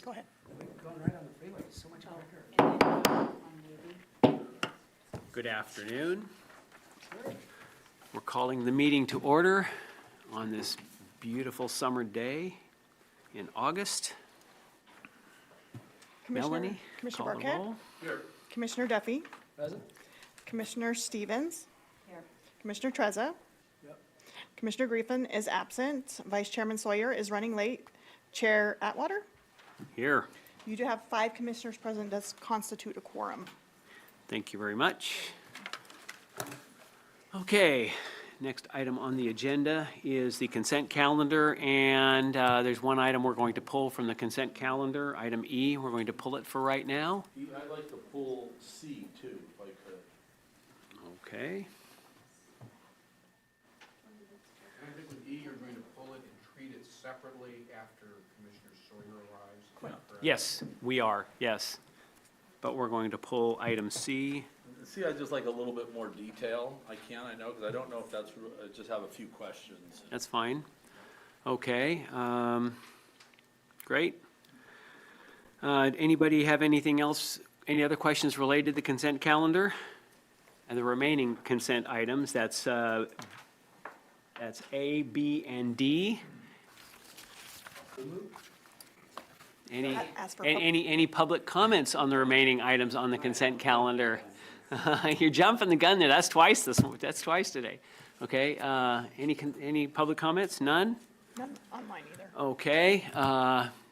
Go ahead. Going right on the freeway, so much quicker. Good afternoon. We're calling the meeting to order on this beautiful summer day in August. Melanie, Commissioner call the Barquette, roll. Commissioner Duffy, Present? Commissioner Stevens, Commissioner Trezza, Commissioner Griffin is absent, Vice Chairman Sawyer is running late, Chair Atwater. Here. You do have 5 commissioners present, does constitute a quorum. Thank you very much. Okay, next item on the agenda is the consent calendar, and there's one item we're going to pull from the consent calendar, item E. We're going to pull it for right now. I'd like to pull C too, if I could. Okay. And I think with E, you're going to pull it and treat it separately after Commissioner Sawyer arrives. Is that correct? Yes, we are, yes. But we're going to pull item C. See, I'd just like a little bit more detail. I know, because I don't know if that's, I just have a few questions. That's fine. Okay, great. Anybody have anything else, any other questions related to the consent calendar? And the remaining consent items, that's A, B, and D. Ask for Any public comments on the remaining items on the consent calendar? You're jumping the gun there, that's twice today. Okay, any public comments? None? None online either. Okay,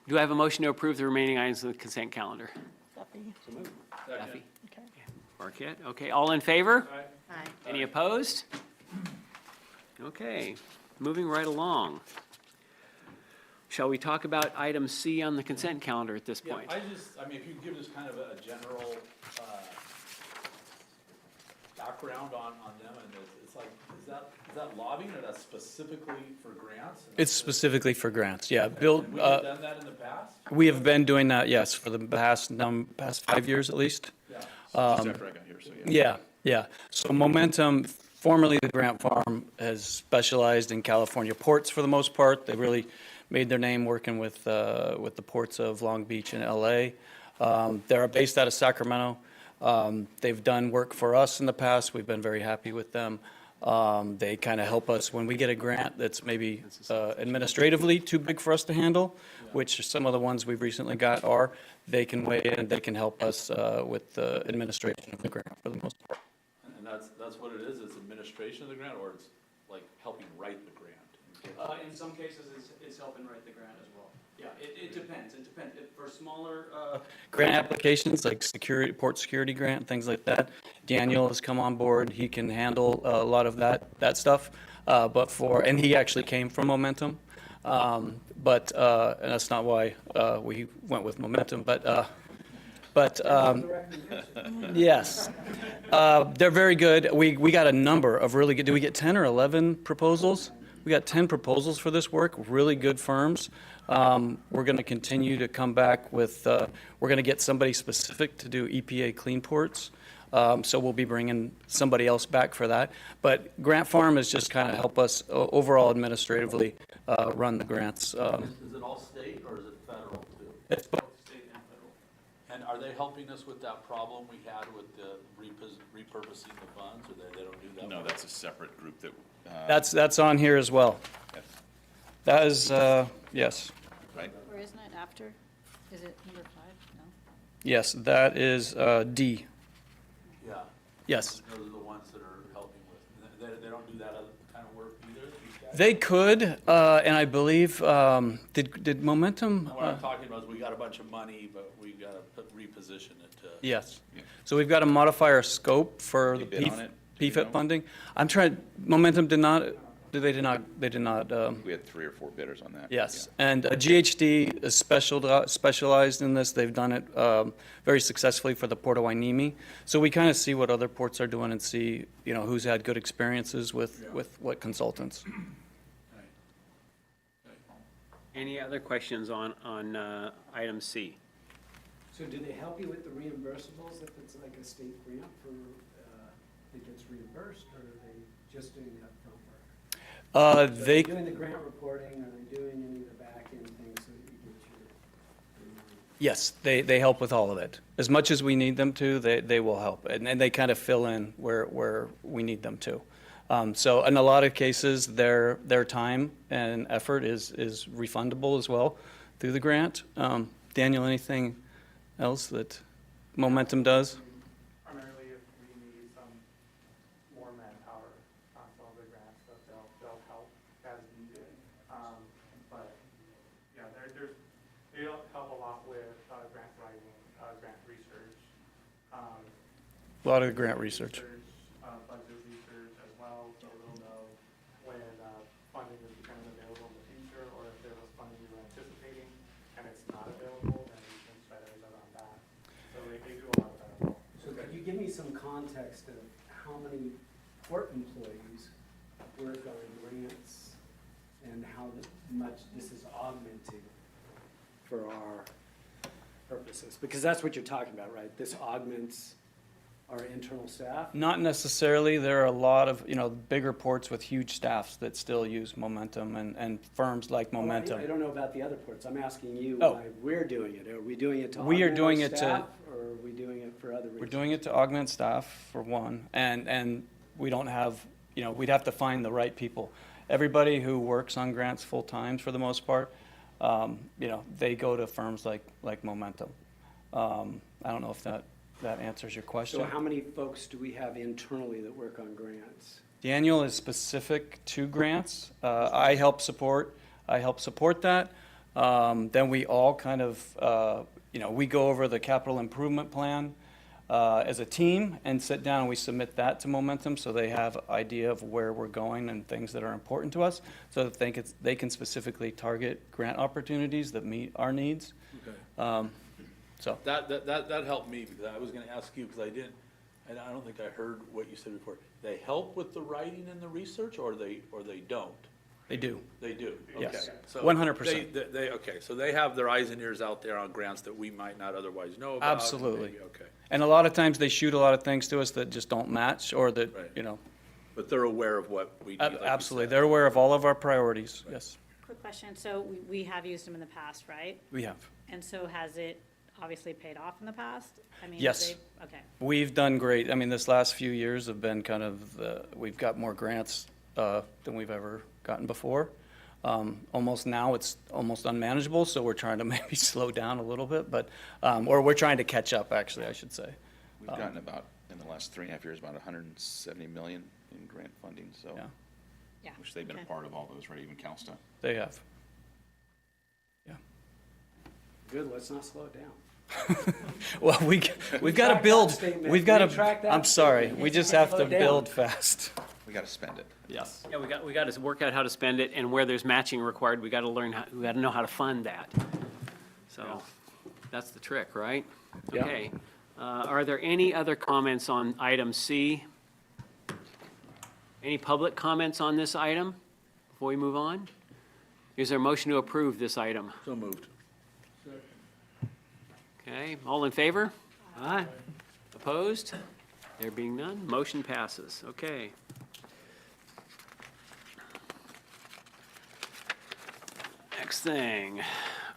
do I have a motion to approve the remaining items on the consent calendar? Duffy, Duffy, okay. Marquette, okay, all in favor? Aye. Any opposed? Okay, moving right along. Shall we talk about item C on the consent calendar at this Yeah, point? I mean, if you could give us kind of a general, background on them, and it's like, is that lobbying, or that's specifically for grants? It's specifically for grants, yeah. Bill, We have done that in the past? we have been doing that, yes, for the past 5 years at least. Yeah. After I got here, so yeah. Yeah. So Momentum, formerly the Grant Farm, has specialized in California ports for the most part. They really made their name working with the ports of Long Beach and LA. They're based out of Sacramento. They've done work for us in the past. We've been very happy with them. They kind of help us when we get a grant that's maybe administratively too big for us to handle, which some of the ones we've recently got are. They can weigh in, they can help us with the administration of the grant for the most part. And that's what it is, it's administration of the grant, or it's like helping write the grant? In some cases, it's helping write the grant as well. Yeah, it depends. For smaller grant applications, like port security grant, things like that, Daniel has come on board. He can handle a lot of that stuff. And he actually came from Momentum. And that's not why we went with Momentum, yes. They're very good. We got a number of really good, did we get 10 or 11 proposals? We got 10 proposals for this work, really good firms. We're going to continue to come back with, we're going to get somebody specific to do EPA clean ports. So we'll be bringing somebody else back for that. But Grant Farm is just kind of help us overall administratively run the grants. Is it all state, or is it federal too? It's both state and federal. And are they helping us with that problem we had with the repurposing the funds, or they don't do that? No, that's a separate group that, That's on here as well. That is, yes. right? Or isn't it after? Is it number 5? No? Yes, that is D. Yeah, Yes. those are the ones that are helping with, they don't do that other kind of work either, these guys? They could, and I believe, did Momentum? What I'm talking about is we got a bunch of money, but we got to reposition it to. Yes. So we've got to modify our scope for the They bid on it? Do you PFIT know? funding. I'm trying, Momentum did not, they did not, We had 3 or 4 bidders on that. yes. And GHD is specialized in this. They've done it very successfully for the Port of Hueneme. So we kind of see what other ports are doing and see, who's had good experiences with what consultants. Any other questions on item C? So do they help you with the reimbursables if it's like a state grant for, it gets reimbursed, or are they just doing the upfront work? Are They, doing the grant reporting, are they doing any of the back end things so that you get your Yes, they help with all of it. As much as we need them to, they will help. And they kind of fill in where we need them to. So in a lot of cases, their time and effort is refundable as well through the grant. Daniel, anything else that Momentum does? Primarily if we need some more manpower on some of the grants, that they'll help as needed. But, yeah, they help a lot with grant writing, grant research. A lot of grant research. Budget research as well, so they'll know when funding is becoming available in the future, or if there was funding we were anticipating and it's not available, then we can spread it around that. So they do a lot of that as well. So could you give me some context of how many port employees work on grants and how much this is augmenting for our purposes? Because that's what you're talking about, right? This augments our internal staff? Not necessarily. There are a lot of, bigger ports with huge staffs that still use Momentum and firms like Momentum. I don't know about the other ports. I'm asking you Oh. why we're doing it. Are we doing it to We are augment doing our it to- staff, or are we doing it for other reasons? We're doing it to augment staff, for one, and we don't have, we'd have to find the right people. Everybody who works on grants full-time, for the most part, they go to firms like Momentum. I don't know if that answers your question. So how many folks do we have internally that work on grants? Daniel is specific to grants. I help support that. Then we all kind of, we go over the capital improvement plan as a team and sit down and we submit that to Momentum so they have idea of where we're going and things that are important to us so that they can specifically target grant opportunities that meet our needs. Okay. So, That helped me, because I was gonna ask you, because I don't think I heard what you said before. They help with the writing and the research, or they don't? they do. They do, Yes. okay. So 100%. Okay, so they have their eyes and ears out there on grants that we might not otherwise know about. Absolutely. maybe, Okay, And a lot of times they shoot a lot of things to us that just don't match or that, Right. but they're aware of what we need, like you absolutely. said. They're aware of all of our priorities. Yes, Quick question, so we have used them in the past, right? we have. And so has it obviously paid off in the past? I mean, Yes. Okay, We've done great. I mean, this last few years have been kind of, we've got more grants than we've ever gotten before. Almost now, it's almost unmanageable, so we're trying to maybe slow down a little bit, but, or we're trying to catch up, actually, I should say. We've gotten about, in the last 3.5 years, about 170 million in grant funding, so, Yeah, yeah. which they've been a Okay. part of all those, right, even CalSTA. they have. Good, let's not slow it down. Well, we've got to Retract that build, statement. we've got Retract to, that I'm sorry, statement. we just Slow have to down. build fast. We gotta spend it. Yes. Yeah, we got to work out how to spend it, and where there's matching required, we got to we got to know how to fund that. So, that's the trick, right? Yeah. Okay. Are there any other comments on item C? Any public comments on this item before we move on? Is there a motion to approve this item? So moved. Okay, all in favor? Aye. Opposed? There being none, motion passes. Okay. Next thing,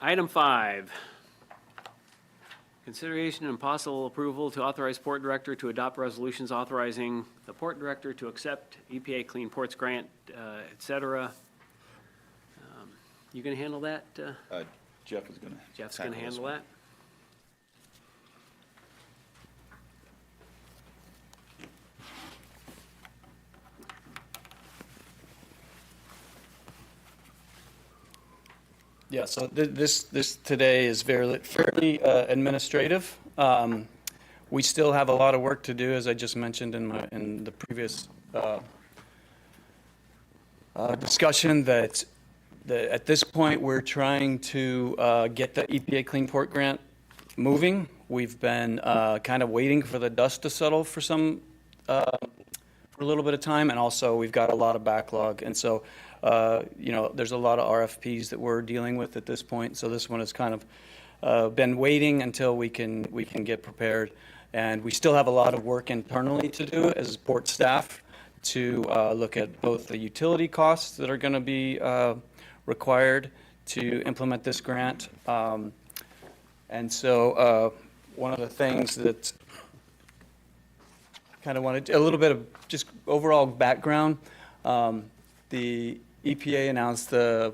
item 5. Consideration and possible approval to authorize Port Director to adopt resolutions authorizing the Port Director to accept EPA Clean Ports Grant, et cetera. You gonna handle that? Jeff is gonna. Jeff's gonna tackle this handle one. that? Yeah, so this today is fairly administrative. We still have a lot of work to do, as I just mentioned in the previous discussion, that at this point, we're trying to get the EPA Clean Port Grant moving. We've been kind of waiting for the dust to settle for a little bit of time, and also we've got a lot of backlog. And so, there's a lot of RFPs that we're dealing with at this point. So this one has kind of been waiting until we can get prepared. And we still have a lot of work internally to do as port staff to look at both the utility costs that are going to be required to implement this grant. And so one of the things that kind of wanted, a little bit of just overall background, the EPA announced the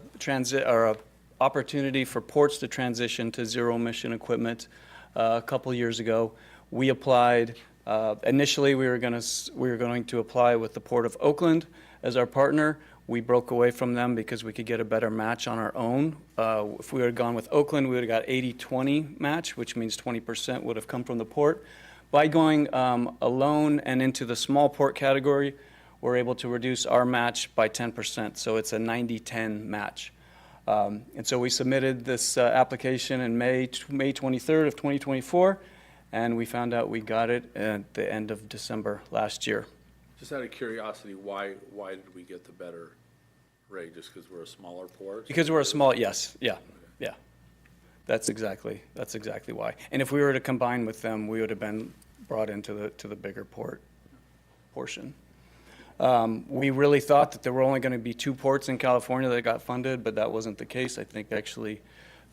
opportunity for ports to transition to zero-emission equipment a couple years ago. We applied. Initially, we were going to apply with the Port of Oakland as our partner. We broke away from them because we could get a better match on our own. If we had gone with Oakland, we would have got 80-20 match, which means 20% would have come from the port. By going alone and into the small port category, we're able to reduce our match by 10%. So it's a 90-10 match. And so we submitted this application in May 23rd of 2024, and we found out we got it at the end of December last year. Just out of curiosity, why did we get the better rate? Just because we're a smaller port? Because we're a small, yes, yeah. That's exactly why. And if we were to combine with them, we would have been brought into the bigger port portion. We really thought that there were only going to be 2 ports in California that got funded, but that wasn't the case. I think actually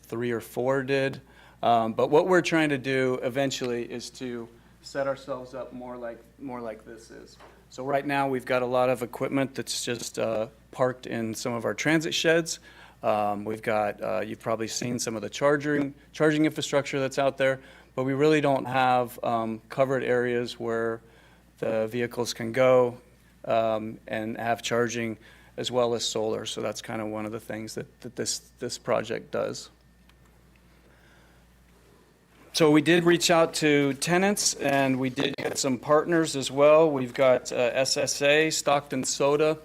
3 or 4 did. But what we're trying to do eventually is to set ourselves up more like this is. So right now, we've got a lot of equipment that's just parked in some of our transit sheds. We've got, you've probably seen some of the charging infrastructure that's out there, but we really don't have covered areas where the vehicles can go and have charging as well as solar. So that's kind of one of the things that this project does. So we did reach out to tenants, and we did get some partners as well. We've got SSA, Stockton Soda,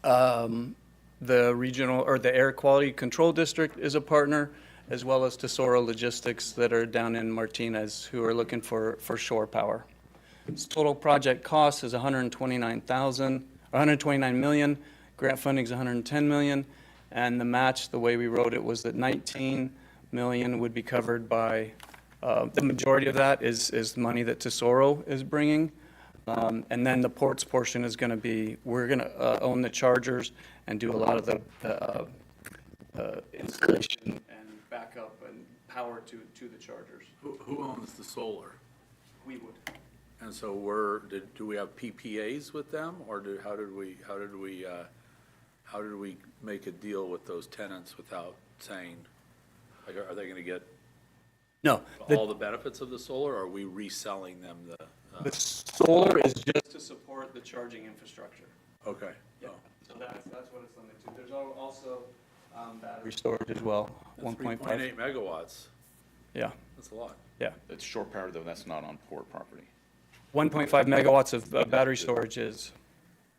the regional, or the Air Quality Control District is a partner, as well as Tesoro Logistics that are down in Martinez, who are looking for shore power. Its total project cost is $129 million. Grant funding is $110 million, and the match, the way we wrote it, was that $19 million would be covered by. The majority of that is money that Tesoro is bringing. And then the ports portion is going to be, we're going to own the chargers and do a lot of the installation and backup and power to the chargers. Who owns the solar? We would. And so do we have PPAs with them, or how did we make a deal with those tenants without saying, like, are they going to get No. all the benefits of the solar, or are we reselling them The solar is just to support the charging infrastructure. Okay. Yeah. Oh. So that's what it's limited to. There's also battery storage as well, That's 1.5. 3.8 megawatts. Yeah, That's a lot. yeah. It's shore power, though, that's not on port property. 1.5 megawatts of battery storage is.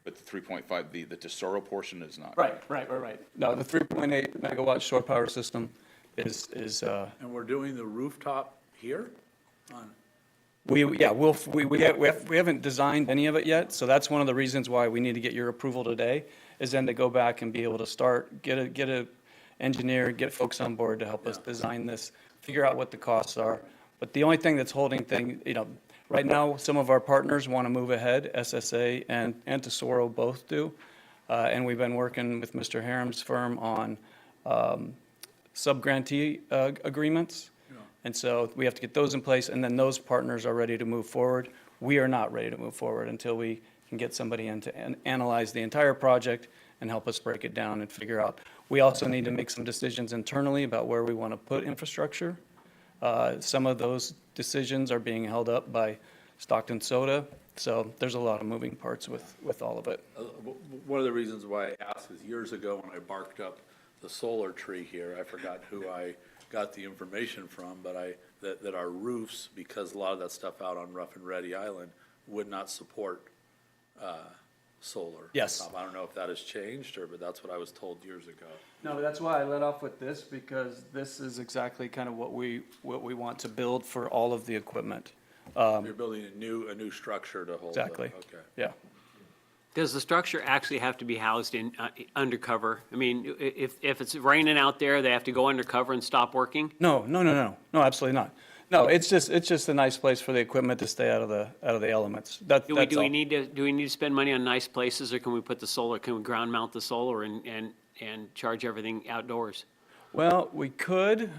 But the 3.5, the Tesoro portion is not. Right. No, the 3.8 megawatt shore power system is. And we're doing the rooftop here? We haven't designed any of it yet, so that's one of the reasons why we need to get your approval today, is then to go back and be able to start, get a engineer, get folks on board to help us design this, figure out what the costs are. But the only thing that's holding right now, some of our partners want to move ahead, SSA and Tesoro both do. And we've been working with Mr. Haram's firm on sub-grantee agreements. And so we have to get those in place, and then those partners are ready to move forward. We are not ready to move forward until we can get somebody in to analyze the entire project and help us break it down and figure out. We also need to make some decisions internally about where we want to put infrastructure. Some of those decisions are being held up by Stockton Soda, so there's a lot of moving parts with all of it. One of the reasons why I asked is years ago when I barked up the solar tree here, I forgot who I got the information from, but that our roofs, because a lot of that stuff out on Rough and Ready Island, would not support solar. Yes. I don't know if that has changed, but that's what I was told years ago. No, that's why I led off with this, because this is exactly kind of what we want to build for all of the equipment. You're building a new structure to hold. Exactly. Okay. Yeah. Does the structure actually have to be housed in, undercover? I mean, if it's raining out there, they have to go undercover and stop working? No, absolutely not. No, it's just a nice place for the equipment to stay out of the elements. Do That's we all. need to spend money on nice places, or can we put the solar, can we ground mount the solar and charge everything outdoors? Well, we could.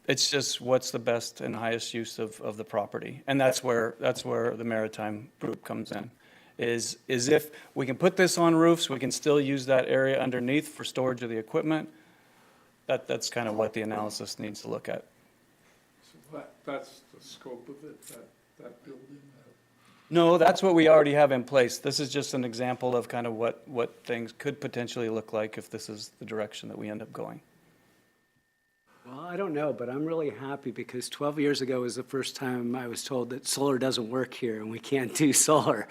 It's just what's the best and highest use of the property. And that's where the maritime group comes in. Is if we can put this on roofs, we can still use that area underneath for storage of the equipment. That's kind of what the analysis needs to look at. So that's the scope of it, that building? No, that's what we already have in place. This is just an example of kind of what things could potentially look like if this is the direction that we end up going. Well, I don't know, but I'm really happy because 12 years ago was the first time I was told that solar doesn't work here and we can't do solar.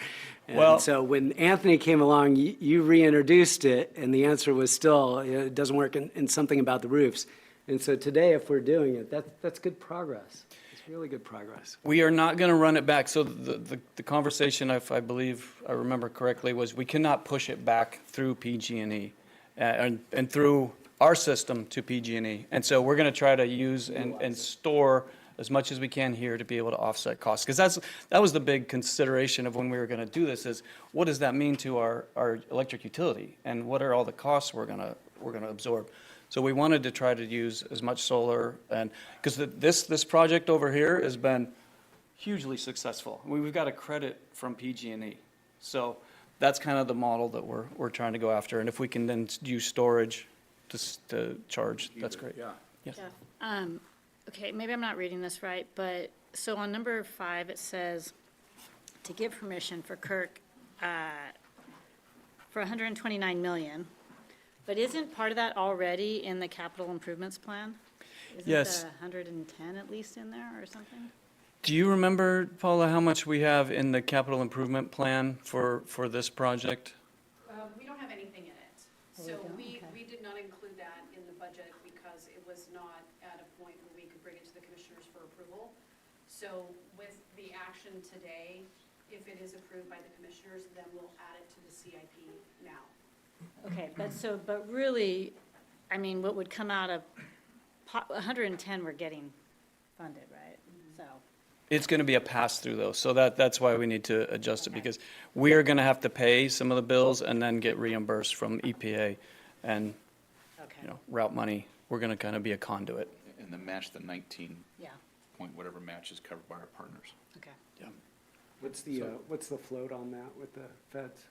Well- And so when Anthony came along, you reintroduced it, and the answer was still, it doesn't work, and something about the roofs. And so today, if we're doing it, that's good progress. It's really good progress. We are not going to run it back. So the conversation, if I believe I remember correctly, was we cannot push it back through PG&E and through our system to PG&E. And so we're going to try to use and store as much as we can here to be able to offset costs. Because that was the big consideration of when we were going to do this is what does that mean to our electric utility? And what are all the costs we're going to absorb? So we wanted to try to use as much solar, and because this project over here has been hugely successful. We've got a credit from PG&E. So that's kind of the model that we're trying to go after. And if we can then use storage to charge, that's great. Yeah. Yes. Jeff, okay, maybe I'm not reading this right, but, so on number 5, it says to give permission for Kirk for 129 million, but isn't part of that already in the capital improvements plan? Yes. Isn't the 110 at least in there or something? Do you remember, Paula, how much we have in the capital improvement plan for this project? We don't have anything in it. Oh, we So don't? we Okay. did not include that in the budget because it was not at a point where we could bring it to the commissioners for approval. So with the action today, if it is approved by the commissioners, then we'll add it to the CIP now. Okay, but really, I mean, what would come out of, 110 we're getting funded, right? So, It's going to be a pass-through, though, so that's why we need to adjust it, Okay. because we are going to have to pay some of the bills and then get reimbursed from EPA and, okay, route money. We're going to kind of be a conduit. And the match, the 19 yeah, point whatever match is covered by our partners. okay. What's the float on that with the feds?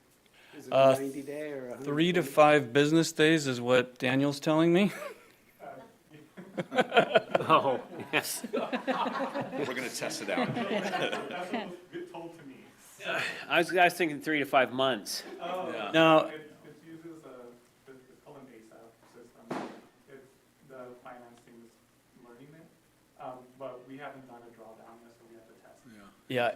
Is it Uh, 90 day or 100? 3 to 5 business days is what Daniel's telling me. Oh, yes. We're going to test it out. That's what was told to me. I was thinking 3 to 5 months. Now, It uses it's called an ASAP system. The finance team is learning it, but we haven't done a drawdown yet, so we have to test it. yeah,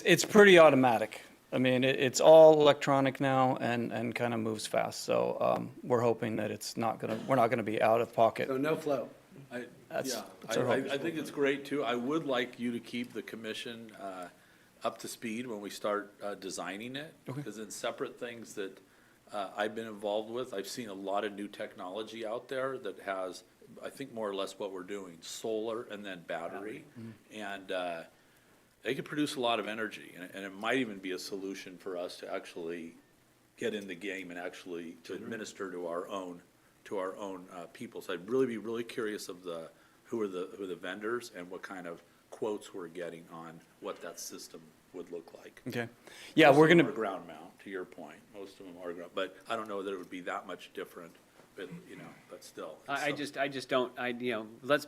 it's pretty automatic. I mean, it's all electronic now and kind of moves fast. So we're hoping that we're not going to be out of pocket. So no float. That's Yeah, our hope. I think it's great too. I would like you to keep the commission up to speed when we start designing it. Because in separate things that I've been involved with, I've seen a lot of new technology out there that has, I think more or less what we're doing, solar and then battery. And they could produce a lot of energy, and it might even be a solution for us to actually get in the game and actually to administer to our own people. So I'd really be really curious of who are the vendors and what kind of quotes we're getting on what that system would look like. Okay. Yeah, Most we're of them going are to, ground mount, to your point. Most of them are ground, but I don't know that it would be that much different, but, but still. it's I just don't, let's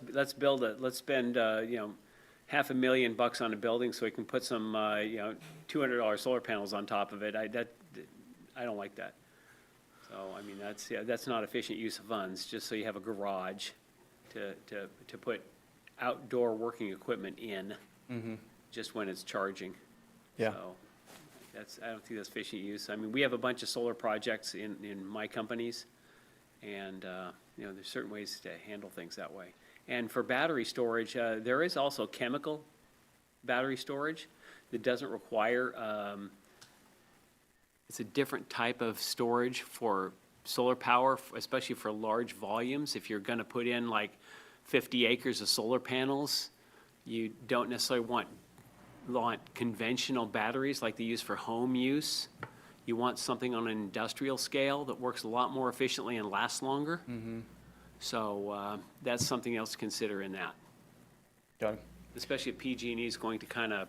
spend, $500,000 on a building so we can put some, $200 solar panels on top of it. I don't like that. So, I mean, that's not efficient use of funds, just so you have a garage to put outdoor working equipment in, just when it's charging. Yeah. So, I don't think that's efficient use. I mean, we have a bunch of solar projects in my companies, and, there's certain ways to handle things that way. And for battery storage, there is also chemical battery storage that doesn't require, it's a different type of storage for solar power, especially for large volumes. If you're gonna put in like 50 acres of solar panels, you don't necessarily want conventional batteries like they use for home use. You want something on an industrial scale that works a lot more efficiently and lasts longer. So that's something else to consider in that, Got it. especially if PG&E is going to kind of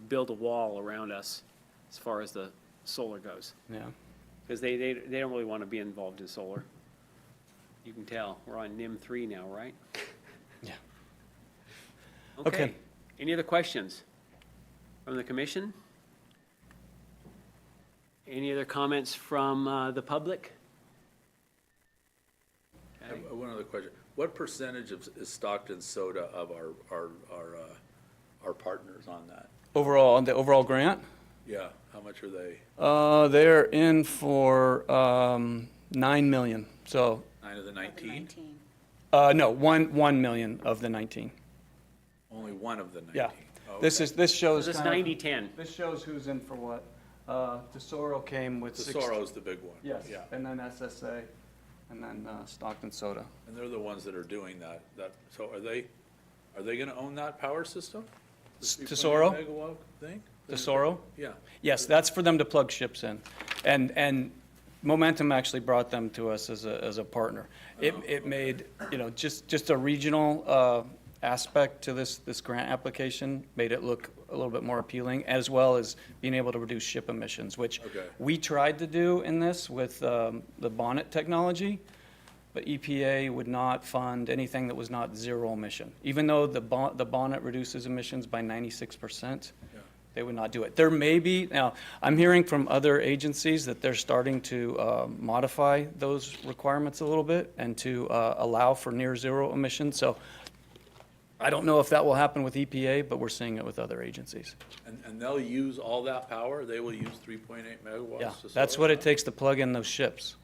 build a wall around us as far as the solar goes. Yeah. Because they don't really want to be involved in solar. You can tell, we're on NIM 3 now, right? Yeah. Okay. Any other questions from the commission? Any other comments from the public? I have one other question. What percentage is Stockton Soda of our partners on that? Overall, on the overall grant, Yeah, how much are they? they're in for 9 million. So, 9 of the 19? 19. no, 1 million of the 19. Only one of the 19? Yeah. Oh, This okay. this shows This is kind of- 90-10. This shows who's in for what. Tesoro came with Tesoro's the big one. Yes, Yeah, and then SSA, and then Stockton Soda. and they're the ones that are doing that, so are they gonna own that power system? The 3.8 Tesoro? megawatt thing? Tesoro? Yeah, Yes, that's for them to plug ships in. And Momentum actually brought them to us as a partner. It made, just a regional aspect to this grant application, made it look a little bit more appealing, as well as being able to reduce ship emissions, which Okay. we tried to do in this with the bonnet technology, but EPA would not fund anything that was not zero emission. Even though the bonnet reduces emissions by 96%, yeah. they would not do it. There may be, now, I'm hearing from other agencies that they're starting to modify those requirements a little bit and to allow for near zero emissions. So I don't know if that will happen with EPA, but we're seeing it with other agencies. And they'll use all that power? They will use 3.8 megawatts? Yeah, to that's solar what it power? takes to plug in those ships,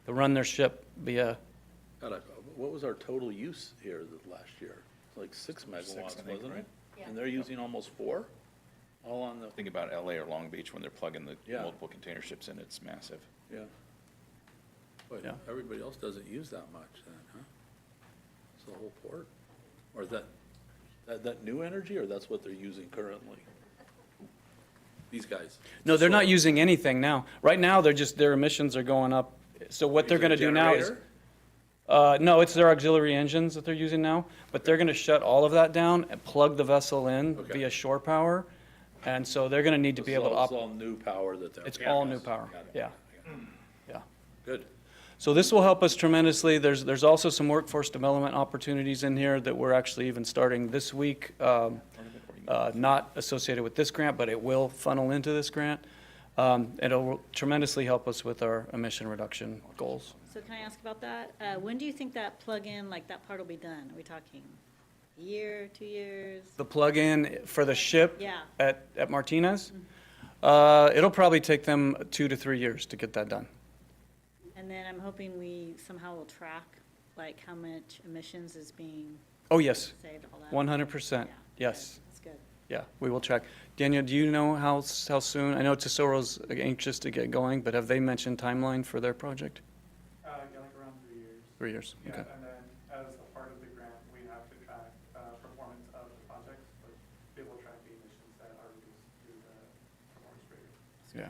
to run their ship via, God, what was our total use here last year? Like 6 megawatts, I think, wasn't it? right? Yeah. And they're using almost 4? All on the, Think about LA or Long Beach when they're plugging the Yeah. multiple container ships in, it's massive. yeah. But Yeah. everybody else doesn't use that much then, huh? It's the whole port? Or is that new energy, or that's what they're using currently? These guys? no, they're not Solar. using anything now. Right now, their emissions are going up. So what they're Is it a gonna do now is, generator? no, it's their auxiliary engines that they're using now, but they're gonna shut all of that down and plug the vessel in Okay. via shore power. And so they're gonna need to be able to It's op, all new power that they're. it's all new power, Got it. yeah, yeah. Good. So this will help us tremendously. There's also some workforce development opportunities in here that we're actually even starting this week, not associated with this grant, but it will funnel into this grant. It'll tremendously help us with our emission reduction goals. So can I ask about that? When do you think that plug-in, like that part will be done? Are we talking a year, 2 years? The plug-in for the ship Yeah. at Martinez, it'll probably take them 2 to 3 years to get that done. And then I'm hoping we somehow will track, like, how much emissions is being Oh, yes, saved, all that. 100%, Yeah, yes. good. That's good. Yeah, we will track. Daniel, do you know how soon? I know Tesoro's anxious to get going, but have they mentioned timeline for their project? Yeah, like around 3 years. 3 years, Yeah, okay. and then as a part of the grant, we have to track performance of the projects, but be able to track the emissions that are reduced through the performance rate. Yeah.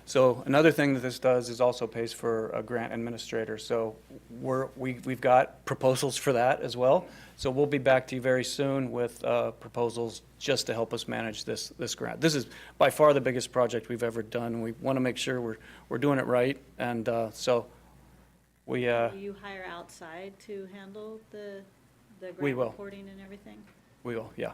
So another thing that this does is also pays for a grant administrator. So we've got proposals for that as well. So we'll be back to you very soon with proposals just to help us manage this grant. This is by far the biggest project we've ever done. We want to make sure we're doing it right. And so we, Will you hire outside to handle the We grant will. reporting and everything? we will, yeah.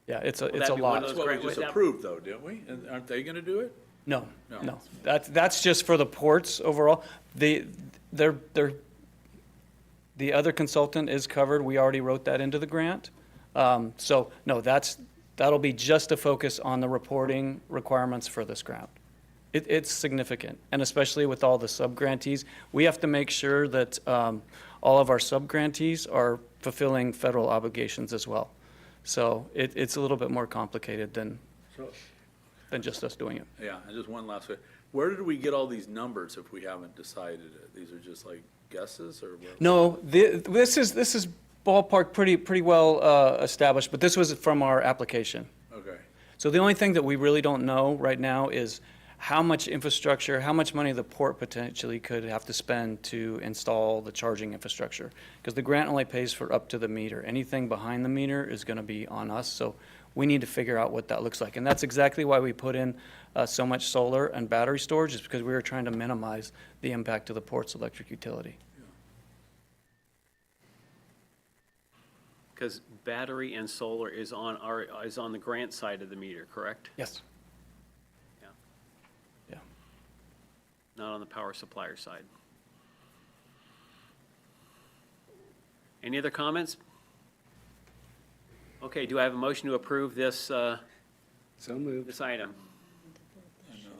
Yeah, it's a that it's a be one of lot. those- That's what we great just with that- approved though, didn't we? And aren't they gonna do it? No, No. no. That's just for the ports overall. The other consultant is covered. We already wrote that into the grant. So, no, that'll be just a focus on the reporting requirements for this grant. It's significant, and especially with all the sub-grantees. We have to make sure that all of our sub-grantees are fulfilling federal obligations as well. So it's a little bit more complicated than So, just us doing it. yeah, and just one last question. Where did we get all these numbers if we haven't decided it? These are just like guesses or what? No, this is ballpark pretty well established, but this was from our application. Okay, So the only thing that we really don't know right now is how much infrastructure, how much money the port potentially could have to spend to install the charging infrastructure. Because the grant only pays for up to the meter. Anything behind the meter is going to be on us, so we need to figure out what that looks like. And that's exactly why we put in so much solar and battery storage, is because we were trying to minimize the impact to the port's electric utility. Because battery and solar is on the grant side of the meter, correct? Yes. Yeah. Yeah. Not on the power supplier side. Any other comments? Okay, do I have a motion to approve this, So moved. this item?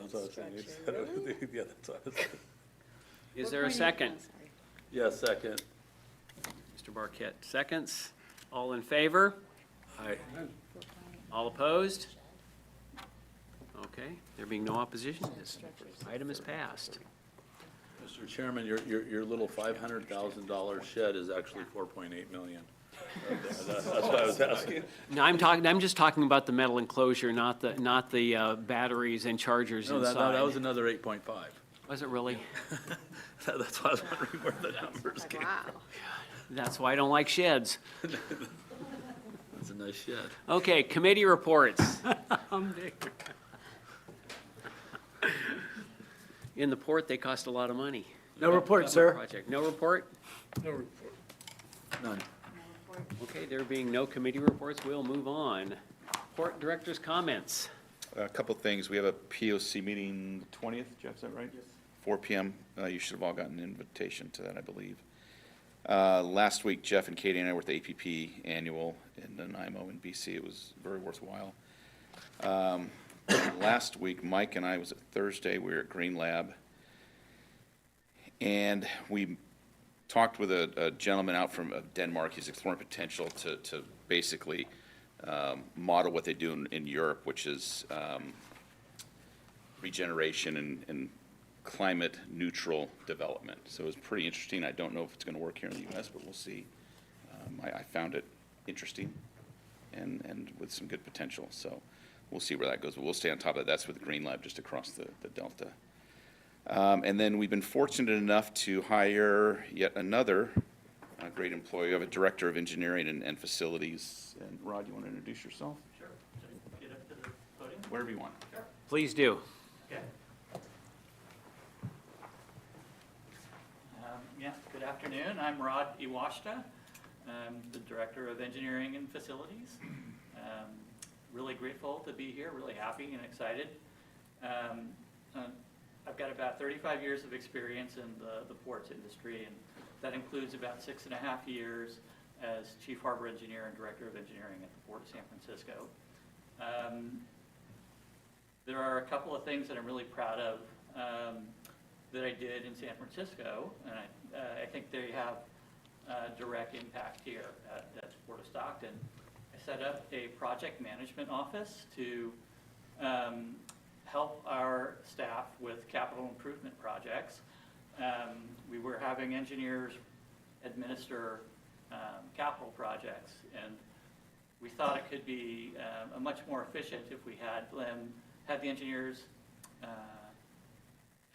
That's what I was saying. Yeah, that's what I was saying. Is there a second? Yeah, second. Mr. Barquette, seconds. All in favor? Aye. All opposed? Okay, there being no opposition, this item is passed. Mr. Chairman, your little $500,000 shed is actually 4.8 million. That's what I was asking. No, I'm just talking about the metal enclosure, not the batteries and chargers No, that inside. was another 8.5. Was it really? That's why I was wondering where the numbers came from. That's why I don't like sheds. That's a nice shed. Okay, committee reports. In the port, they cost a lot of money. No report, Government sir. project. No report? No report. None. Okay, there being no committee reports, we'll move on. Port director's comments. A couple of things. We have a POC meeting 20th, Jeff, is that right? Yes. 4 PM. You should have all gotten an invitation to that, I believe. Last week, Jeff and Katie and I were at the APP annual in Nanaimo in BC. It was very worthwhile. Last week, Mike and I was at Thursday. We were at Green Lab. And we talked with a gentleman out from Denmark. He's exploring potential to basically model what they do in Europe, which is regeneration and climate neutral development. So it was pretty interesting. I don't know if it's going to work here in the US, but we'll see. I found it interesting and with some good potential. So we'll see where that goes. But we'll stay on top of that. That's with Green Lab just across the Delta. And then we've been fortunate enough to hire yet another great employee. We have a director of engineering and facilities. And Rod, you want to introduce yourself? Sure. Get up to the podium. Wherever you want. Sure. Please do. Okay. Yeah, good afternoon. I'm Rod Iwashta. I'm the Director of Engineering and Facilities. Really grateful to be here, really happy and excited. I've got about 35 years of experience in the ports industry, and that includes about 6.5 years as Chief Harbor Engineer and Director of Engineering at the Port of San Francisco. There are a couple of things that I'm really proud of that I did in San Francisco, and I think they have a direct impact here at the Port of Stockton. I set up a project management office to help our staff with capital improvement projects. We were having engineers administer capital projects, and we thought it could be a much more efficient if we had the engineers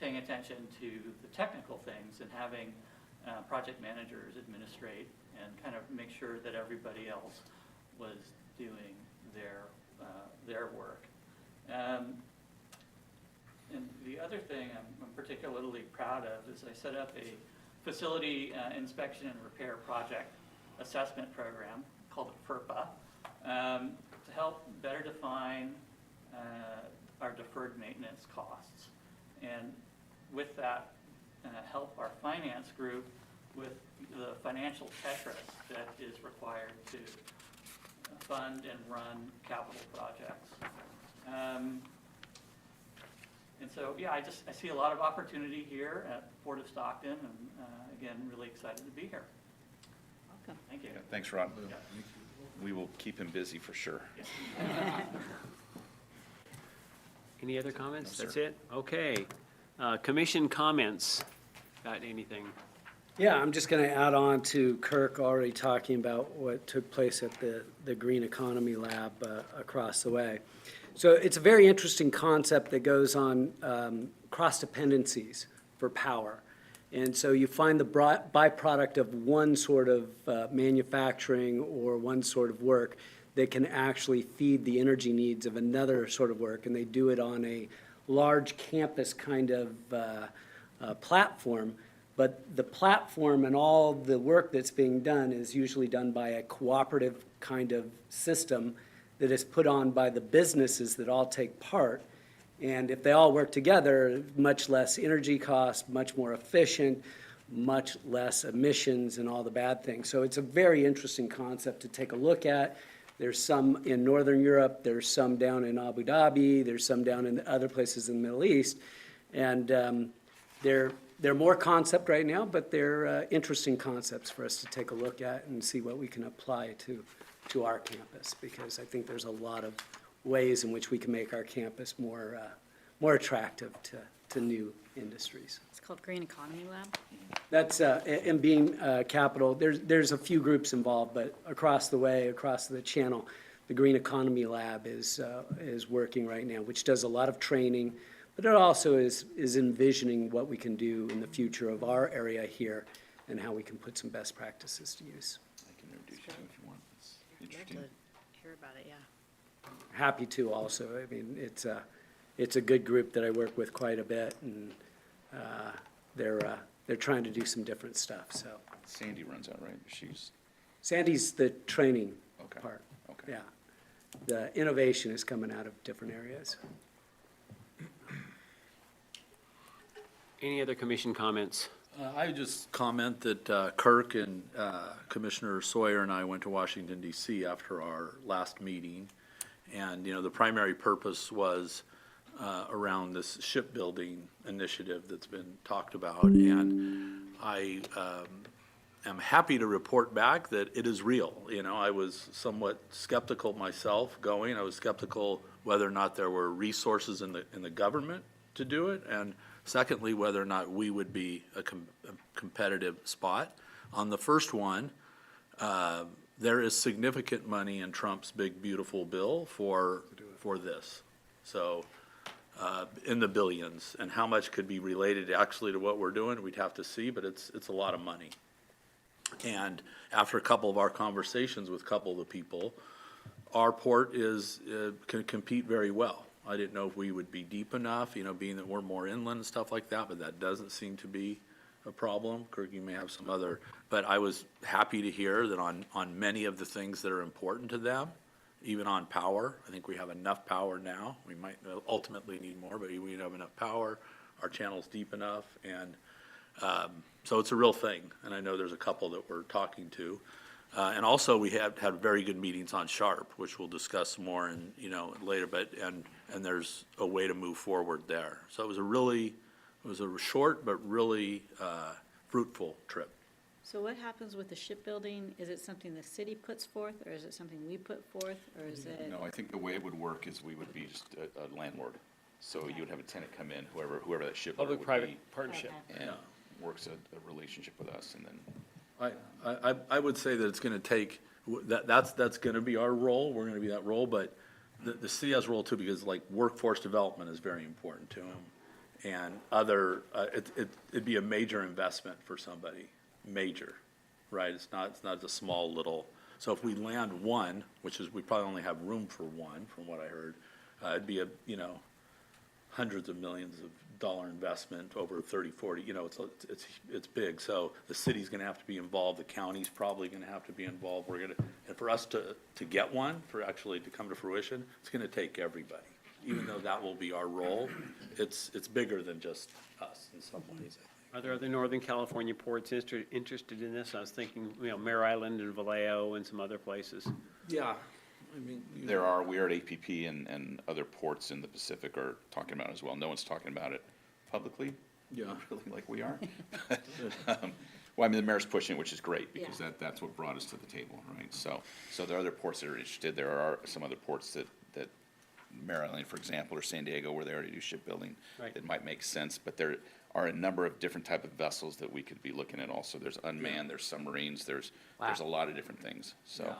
paying attention to the technical things and having project managers administrate and kind of make sure that everybody else was doing their work. And the other thing I'm particularly proud of is I set up a facility inspection and repair project assessment program called FERPA to help better define our deferred maintenance costs. And with that, help our finance group with the financial Tetris that is required to fund and run capital projects. And so, yeah, I see a lot of opportunity here at the Port of Stockton, and again, really excited to be here. Welcome. Thank you. Yeah, thanks, Rod. Yeah. We will keep him busy for sure. Any other comments? No, That's sir. it? Okay. Commission comments. Got anything? Yeah, I'm just going to add on to Kirk already talking about what took place at the Green Economy Lab across the way. So it's a very interesting concept that goes on cross dependencies for power. And so you find the byproduct of one sort of manufacturing or one sort of work that can actually feed the energy needs of another sort of work. And they do it on a large campus kind of platform. But the platform and all the work that's being done is usually done by a cooperative kind of system that is put on by the businesses that all take part. And if they all work together, much less energy costs, much more efficient, much less emissions and all the bad things. So it's a very interesting concept to take a look at. There's some in Northern Europe, there's some down in Abu Dhabi, there's some down in other places in the Middle East. And they're more concept right now, but they're interesting concepts for us to take a look at and see what we can apply to our campus, because I think there's a lot of ways in which we can make our campus more attractive to new industries. It's called Green Economy Lab. That's, and being capital, there's a few groups involved, but across the way, across the channel, the Green Economy Lab is working right now, which does a lot of training, but it also is envisioning what we can do in the future of our area here and how we can put some best practices to use. I can introduce you if you want. It's I'd love interesting. to hear about it, yeah. Happy to also. I mean, it's a good group that I work with quite a bit, and they're trying to do some different stuff, so. Sandy runs out, right? She's, Sandy's the training Okay. part. okay. Yeah. The innovation is coming out of different areas. Any other commission comments? I would just comment that Kirk and Commissioner Sawyer and I went to Washington DC after our last meeting. And, the primary purpose was around this shipbuilding initiative that's been talked about. And I am happy to report back that it is real. I was somewhat skeptical myself going. I was skeptical whether or not there were resources in the government to do it. And secondly, whether or not we would be a competitive spot. On the first one, there is significant money in Trump's big, beautiful bill for this. So, in the billions, and how much could be related actually to what we're doing, we'd have to see, but it's a lot of money. And after a couple of our conversations with a couple of the people, our port can compete very well. I didn't know if we would be deep enough, being that we're more inland and stuff like that, but that doesn't seem to be a problem. Kirk, you may have some other, but I was happy to hear that on many of the things that are important to them, even on power, I think we have enough power now. We might ultimately need more, but we have enough power. Our channel's deep enough, and so it's a real thing. And I know there's a couple that we're talking to. And also, we have had very good meetings on SHARP, which we'll discuss more in, later, but, and there's a way to move forward there. So it was a short but really fruitful trip. So what happens with the shipbuilding? Is it something the city puts forth, or is it something we put forth, or is it? No, I think the way it would work is we would be just a landlord. So you would have a tenant come in, whoever that shipbuilder would be. Public-private partnership. And works a relationship with us, and then. I would say that it's gonna take, that's gonna be our role, we're gonna be that role, but the city has a role too, because like workforce development is very important to them. And it'd be a major investment for somebody, major, right? It's not a small little, so if we land one, which is, we probably only have room for one, from what I heard, it'd be hundreds of millions of dollar investment over 30, 40, it's big. So the city's gonna have to be involved, the county's probably gonna have to be involved. And for us to get one, to come to fruition, it's gonna take everybody. Even though that will be our role, it's bigger than just us in some ways, I think. Are there other Northern California ports interested in this? I was thinking, Mare Island and Vallejo and some other places. Yeah, I mean. We are at APP and other ports in the Pacific are talking about it as well. No one's talking about it publicly. Yeah. Really, like we are. Well, I mean, the mayor's pushing it, which is great, because that's what brought us to the table, right? So there are other ports that are interested. There are some other ports that Maryland, for example, or San Diego, where they already do shipbuilding, Right. that might make sense, but there are a number of different type of vessels that we could be looking at also. There's unmanned, there's submarines, there's a lot of different things, so. Yeah.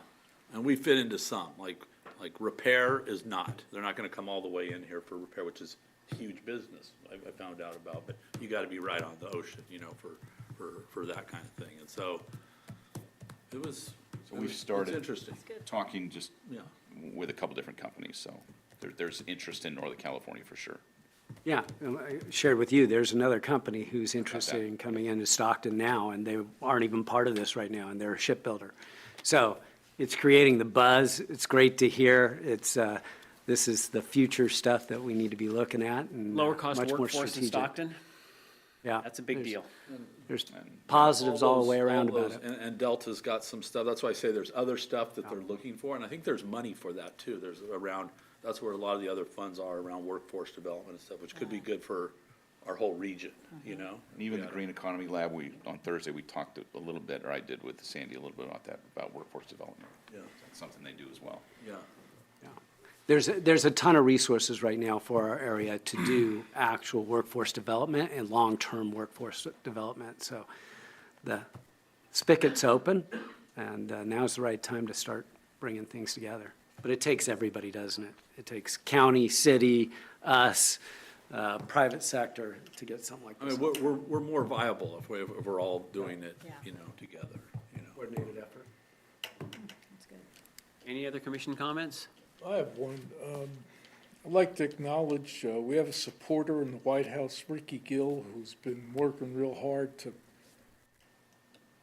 And we fit into some, like Like repair is not. They're not gonna come all the way in here for repair, which is huge business, I found out about, but you gotta be right on the ocean, you know, for that kind of thing. And so it was, So we've started it's interesting. talking just Yeah. with a couple different companies, so there's interest in Northern California for sure. Yeah, I shared with you, there's another company who's interested in coming into Stockton now, and they aren't even part of this right now, and they're a shipbuilder. So it's creating the buzz. It's great to hear. It's, this is the future stuff that we need to be looking at and Lower cost much more workforce in strategic. Stockton, Yeah. that's a big There's- deal. There's positives all the those- way around all about those- it. And Delta's got some stuff, that's why I say there's other stuff that they're looking for, and I think there's money for that too. There's around, that's where a lot of the other funds are, around workforce development and stuff, which could be good for our whole region, you know? And even the Yeah. Green Economy Lab, on Thursday, we talked a little bit, or I did with Sandy a little bit about that, about workforce development. Yeah. That's something they do as well. Yeah. There's a ton of resources right now for our area to do actual workforce development and long-term workforce development. So the spigot's open, and now's the right time to start bringing things together. But it takes everybody, doesn't it? It takes county, city, us, private sector to get something like I this. mean, we're more viable if we're all doing it, Yeah. you know, together, you know? Coordinated effort. That's good. Any other commission comments? I have one. I'd like to acknowledge, we have a supporter in the White House, Ricky Gill, who's been working real hard to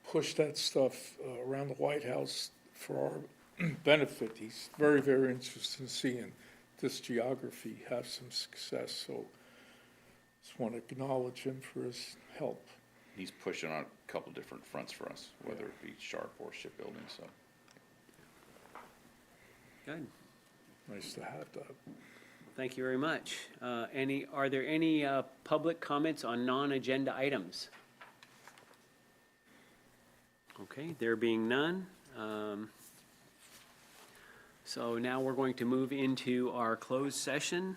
push that stuff around the White House for our benefit. He's very, very interested in seeing this geography have some success, so just want to acknowledge him for his help. He's pushing on a couple different fronts for us, whether it be Sharp or shipbuilding, so. Good, Nice to have that. thank you very much. Are there any public comments on non-agenda items? Okay, there being none. So now we're going to move into our closed session.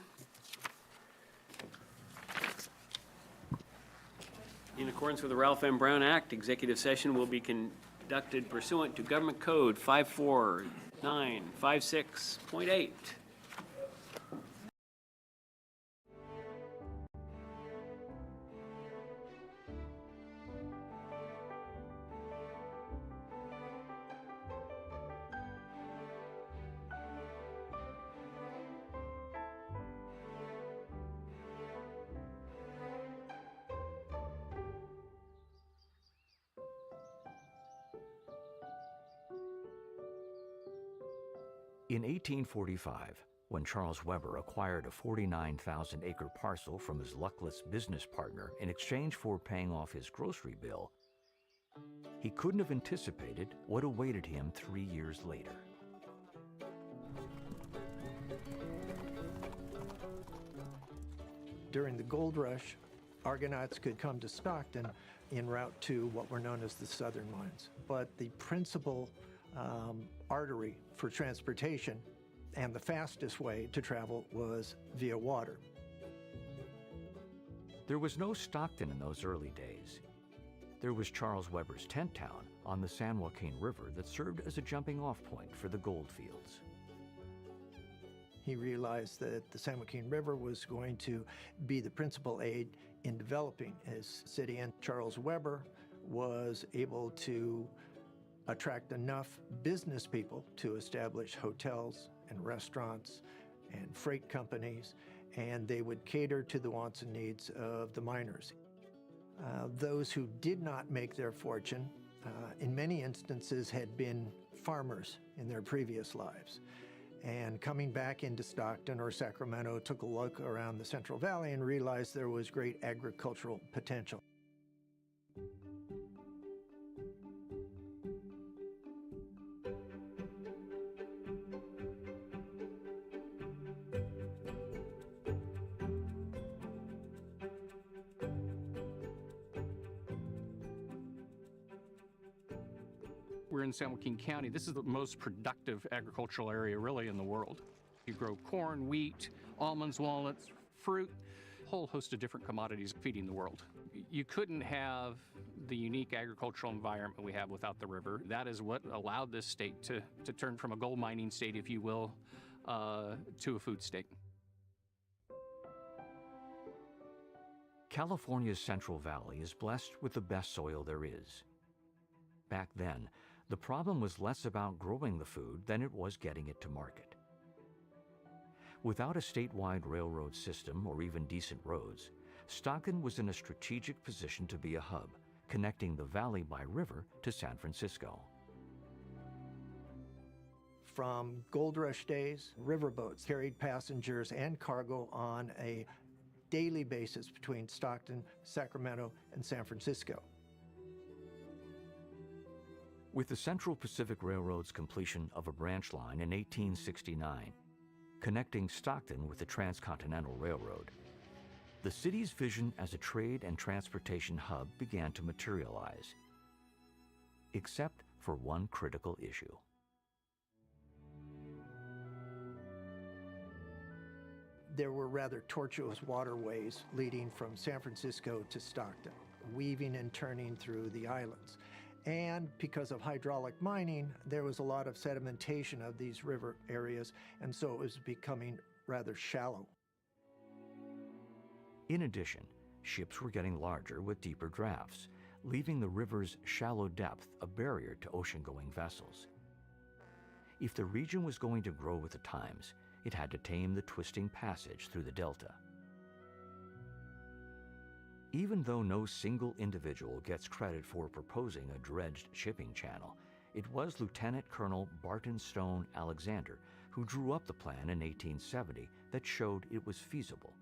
In accordance with the Ralph M. Brown Act, executive session will be conducted pursuant to Government Code 54956.8. In 1845, when Charles Weber acquired a 49,000-acre parcel from his luckless business partner in exchange for paying off his grocery bill, he couldn't have anticipated what awaited him 3 years later. During the gold rush, Argonauts could come to Stockton en route to what were known as the Southern Mines. But the principal artery for transportation and the fastest way to travel was via water. There was no Stockton in those early days. There was Charles Weber's tent town on the San Joaquin River that served as a jumping-off point for the gold fields. He realized that the San Joaquin River was going to be the principal aid in developing his city, and Charles Weber was able to attract enough business people to establish hotels and restaurants and freight companies, and they would cater to the wants and needs of the miners. Those who did not make their fortune, in many instances, had been farmers in their previous lives. And coming back into Stockton or Sacramento, took a look around the Central Valley and realized there was great agricultural potential. We're in San Joaquin County. This is the most productive agricultural area really in the world. You grow corn, wheat, almonds, walnuts, fruit, a whole host of different commodities feeding the world. You couldn't have the unique agricultural environment we have without the river. That is what allowed this state to turn from a gold mining state, if you will, to a food state. California's Central Valley is blessed with the best soil there is. Back then, the problem was less about growing the food than it was getting it to market. Without a statewide railroad system or even decent roads, Stockton was in a strategic position to be a hub, connecting the valley by river to San Francisco. From gold rush days, riverboats carried passengers and cargo on a daily basis between Stockton, Sacramento, and San Francisco. With the Central Pacific Railroad's completion of a branch line in 1869, connecting Stockton with the Transcontinental Railroad, the city's vision as a trade and transportation hub began to materialize, except for one critical issue. There were rather tortuous waterways leading from San Francisco to Stockton, weaving and turning through the islands. And because of hydraulic mining, there was a lot of sedimentation of these river areas, and so it was becoming rather shallow. In addition, ships were getting larger with deeper drafts, leaving the river's shallow depth a barrier to ocean-going vessels. If the region was going to grow with the times, it had to tame the twisting passage through the delta. Even though no single individual gets credit for proposing a dredged shipping channel, it was Lieutenant Colonel Barton Stone Alexander who drew up the plan in 1870 that showed it was feasible.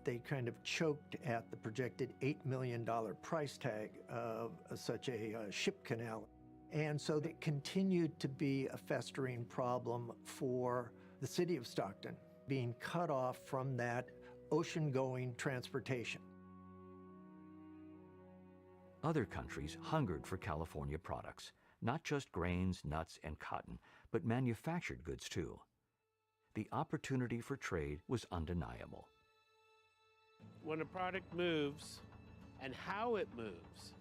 They kind of choked at the projected $8 million price tag of such a ship canal. And so it continued to be a festering problem for the city of Stockton, being cut off from that ocean-going transportation. Other countries hungered for California products, not just grains, nuts, and cotton, but manufactured goods too. The opportunity for trade was undeniable. When a product moves and how it moves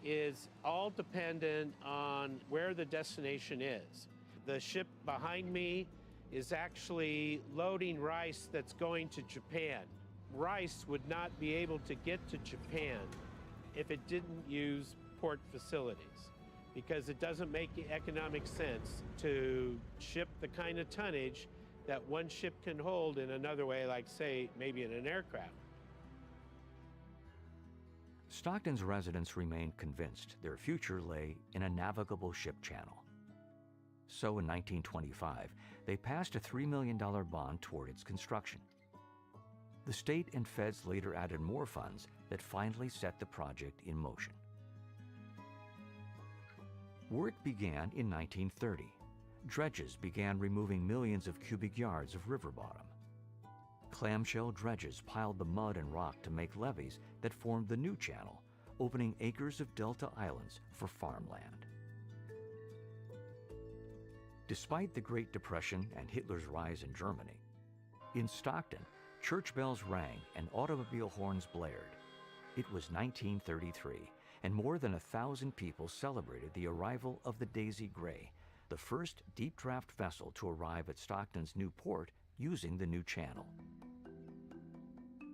is all dependent on where the destination is. The ship behind me is actually loading rice that's going to Japan. Rice would not be able to get to Japan if it didn't use port facilities, because it doesn't make economic sense to ship the kind of tonnage that one ship can hold in another way, like, say, maybe in an aircraft. Stockton's residents remained convinced their future lay in a navigable ship channel. So in 1925, they passed a $3 million bond toward its construction. The state and feds later added more funds that finally set the project in motion. Work began in 1930. Dredges began removing millions of cubic yards of river bottom. Clamshell dredges piled the mud and rock to make levees that formed the new channel, opening acres of delta islands for farmland. Despite the Great Depression and Hitler's rise in Germany, in Stockton, church bells rang and automobile horns blared. It was 1933, and more than 1,000 people celebrated the arrival of the Daisy Gray, the first deep draft vessel to arrive at Stockton's new port using the new channel.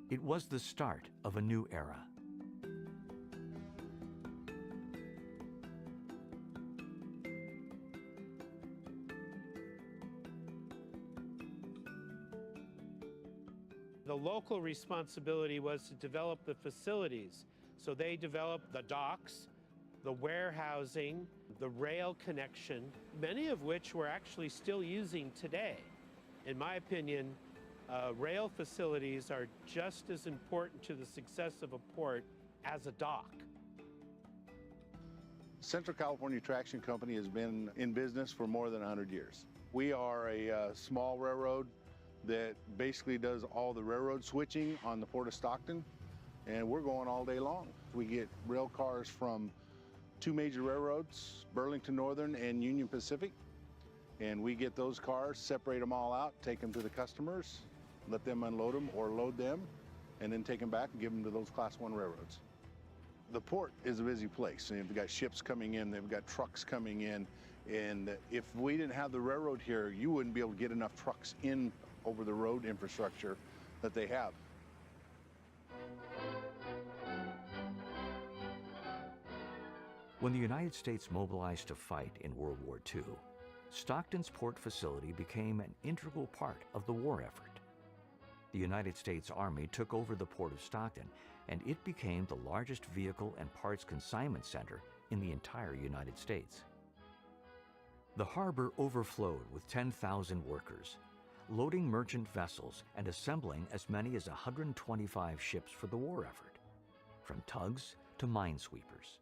It was the start of a new era. The local responsibility was to develop the facilities. So they developed the docks, the warehousing, the rail connection, many of which we're actually still using today. In my opinion, rail facilities are just as important to the success of a port as a dock. Central California Traction Company has been in business for more than 100 years. We are a small railroad that basically does all the railroad switching on the Port of Stockton, and we're going all day long. We get rail cars from two major railroads, Burlington Northern and Union Pacific, and we get those cars, separate them all out, take them to the customers, let them unload them or load them, and then take them back and give them to those Class 1 railroads. The port is a busy place, and they've got ships coming in, they've got trucks coming in. And if we didn't have the railroad here, you wouldn't be able to get enough trucks in over the road infrastructure that they have. When the United States mobilized to fight in World War II, Stockton's port facility became an integral part of the war effort. The United States Army took over the Port of Stockton, and it became the largest vehicle and parts consignment center in the entire United States. The harbor overflowed with 10,000 workers, loading merchant vessels and assembling as many as 125 ships for the war effort, from tugs to minesweepers.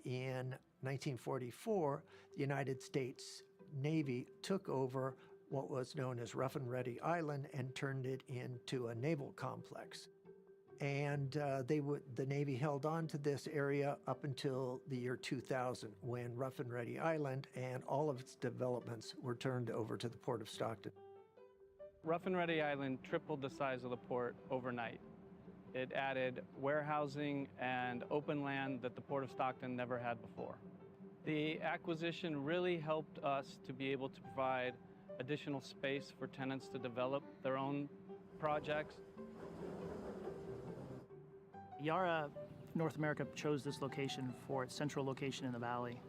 In 1944, the United States Navy took over what was known as Rough and Ready Island and turned it into a naval complex. And the Navy held on to this area up until the year 2000, when Rough and Ready Island and all of its developments were turned over to the Port of Stockton. Rough and Ready Island tripled the size of the port overnight. It added warehousing and open land that the Port of Stockton never had before. The acquisition really helped us to be able to provide additional space for tenants to develop their own projects. Yara North America chose this location for its central location in the valley.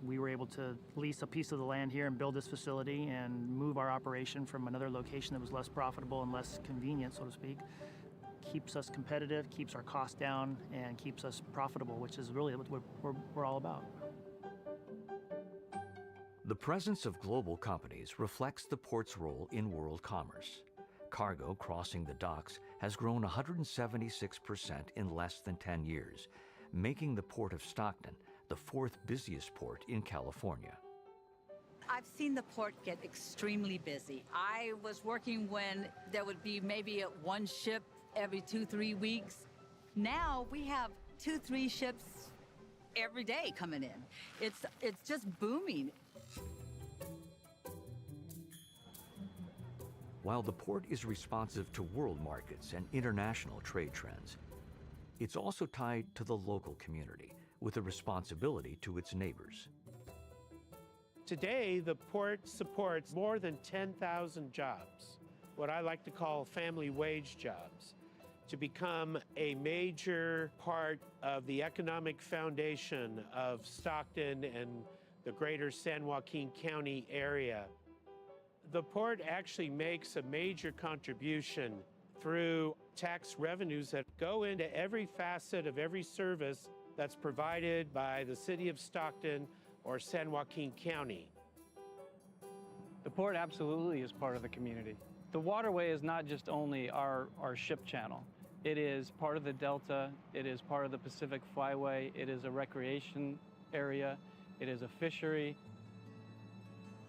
We were able to lease a piece of the land here and build this facility and move our operation from another location that was less profitable and less convenient, so to speak. Keeps us competitive, keeps our costs down, and keeps us profitable, which is really what we're all about. The presence of global companies reflects the port's role in world commerce. Cargo crossing the docks has grown 176% in less than 10 years, making the Port of Stockton the fourth busiest port in California. I've seen the port get extremely busy. I was working when there would be maybe one ship every 2-3 weeks. Now we have 2-3 ships every day coming in. It's just booming. While the port is responsive to world markets and international trade trends, it's also tied to the local community with a responsibility to its neighbors. Today, the port supports more than 10,000 jobs, what I like to call family wage jobs, to become a major part of the economic foundation of Stockton and the greater San Joaquin County area. The port actually makes a major contribution through tax revenues that go into every facet of every service that's provided by the city of Stockton or San Joaquin County. The port absolutely is part of the community. The waterway is not just only our ship channel. It is part of the Delta, it is part of the Pacific Flyway, it is a recreation area, it is a fishery.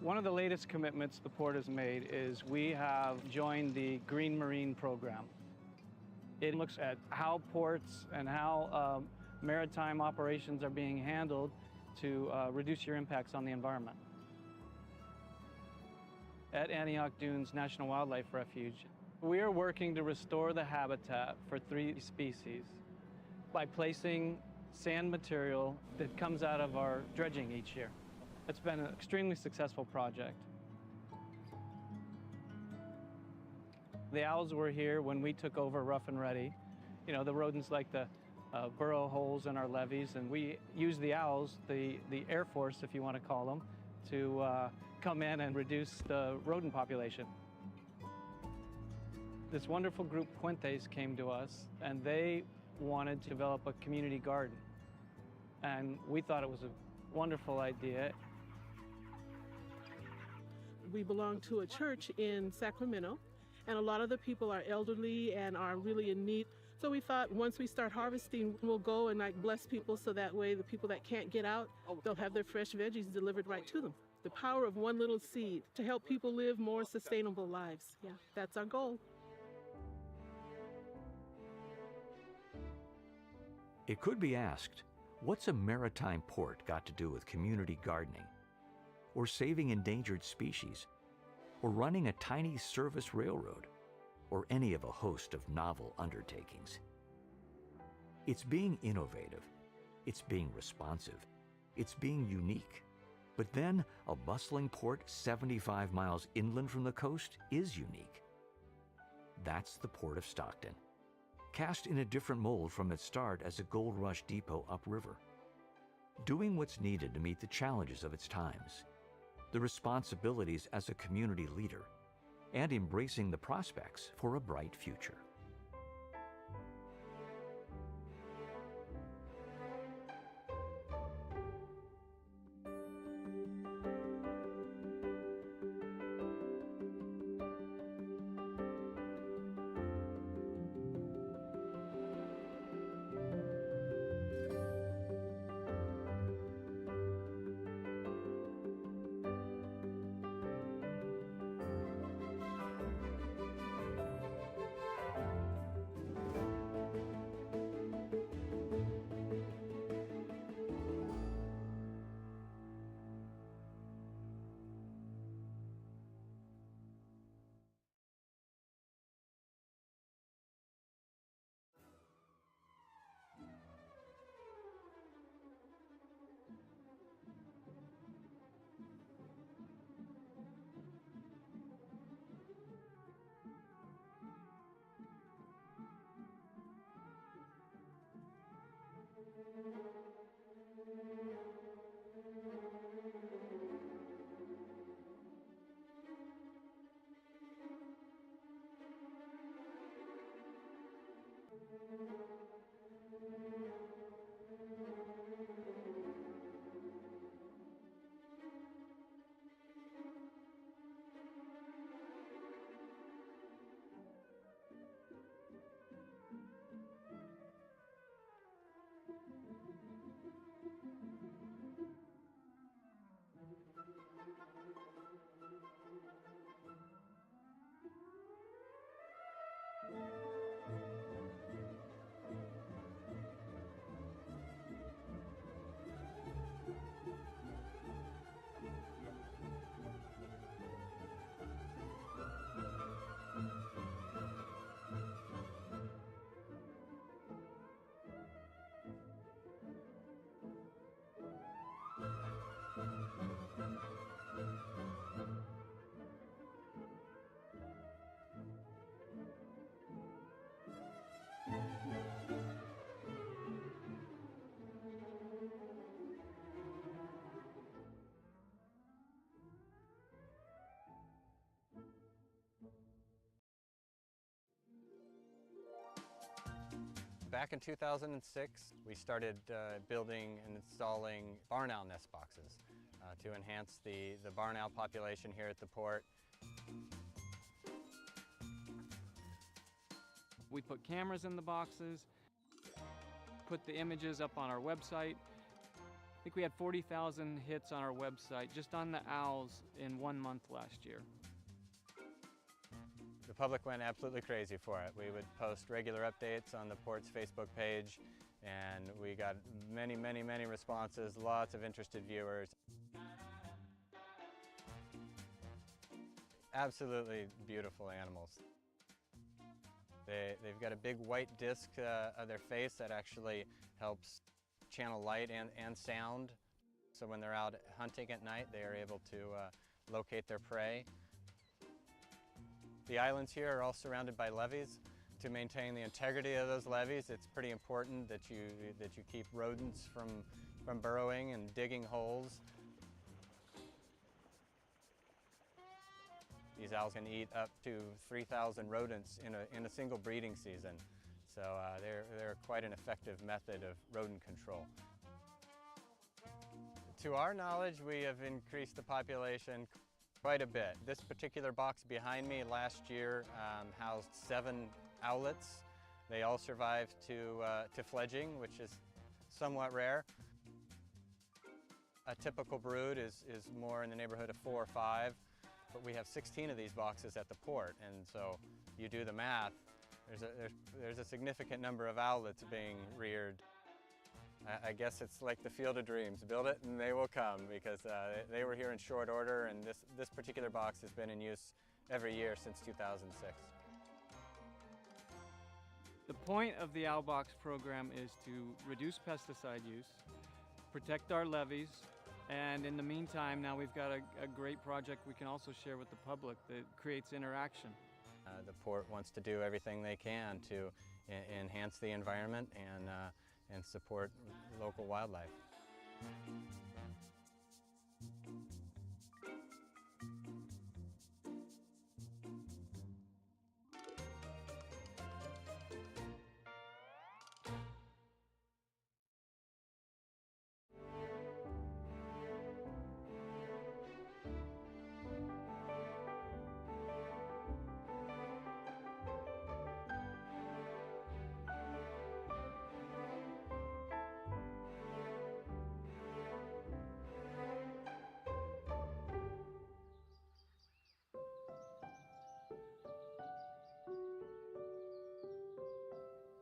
One of the latest commitments the port has made is we have joined the Green Marine program. It looks at how ports and how maritime operations are being handled to reduce your impacts on the environment. At Antioch Dunes National Wildlife Refuge, we are working to restore the habitat for 3 species by placing sand material that comes out of our dredging each year. It's been an extremely successful project. The owls were here when we took over Rough and Ready. You know, the rodents like to burrow holes in our levees, and we use the owls, the Air Force, if you want to call them, to come in and reduce the rodent population. This wonderful group, Puentes, came to us, and they wanted to develop a community garden. And we thought it was a wonderful idea. We belong to a church in Sacramento, and a lot of the people are elderly and are really in need. So we thought once we start harvesting, we'll go and bless people so that way the people that can't get out, they'll have their fresh veggies delivered right to them. The power of one little seed to help people live more sustainable lives. Yeah, that's our goal. It could be asked, what's a maritime port got to do with community gardening, or saving endangered species, or running a tiny service railroad, or any of a host of novel undertakings? It's being innovative, it's being responsive, It's being unique. But then, a bustling port 75 miles inland from the coast is unique. That's the Port of Stockton, cast in a different mold from its start as a gold rush depot upriver. Doing what's needed to meet the challenges of its times, the responsibilities as a community leader, and embracing the prospects for a bright future. Back in 2006, we started building and installing barn owl nest boxes to enhance the barn owl population here at the port. We put cameras in the boxes, put the images up on our website. I think we had 40,000 hits on our website just on the owls in 1 month last year. The public went absolutely crazy for it. We would post regular updates on the port's Facebook page, and we got many, many, many responses, lots of interested viewers. Absolutely beautiful animals. They've got a big white disc of their face that actually helps channel light and sound. So when they're out hunting at night, they are able to locate their prey. The islands here are all surrounded by levees. To maintain the integrity of those levees, it's pretty important that you keep rodents from burrowing and digging holes. These owls can eat up to 3,000 rodents in a single breeding season. So they're quite an effective method of rodent control. To our knowledge, we have increased the population quite a bit. This particular box behind me last year housed 7 owlets. They all survived to fledging, which is somewhat rare. A typical brood is more in the neighborhood of 4 or 5, but we have 16 of these boxes at the port, and so you do the math, there's a significant number of owlets being reared. I guess it's like the Field of Dreams. Build it and they will come, because they were here in short order, and this particular box has been in use every year since 2006. The point of the OwlBox program is to reduce pesticide use, protect our levees. And in the meantime, now we've got a great project we can also share with the public that creates interaction. The port wants to do everything they can to enhance the environment and support local wildlife.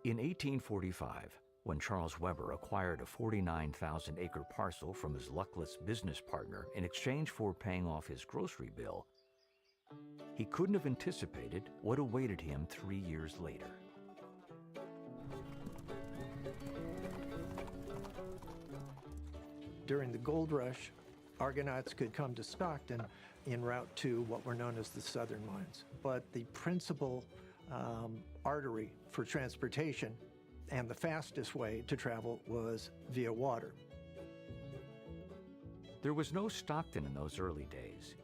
In 1845, when Charles Weber acquired a 49,000-acre parcel from his luckless business partner in exchange for paying off his grocery bill, he couldn't have anticipated what awaited him 3 years later. During the gold rush, Argonauts could come to Stockton en route to what were known as the southern mines. But the principal artery for transportation and the fastest way to travel was via water. There was no Stockton in those early days.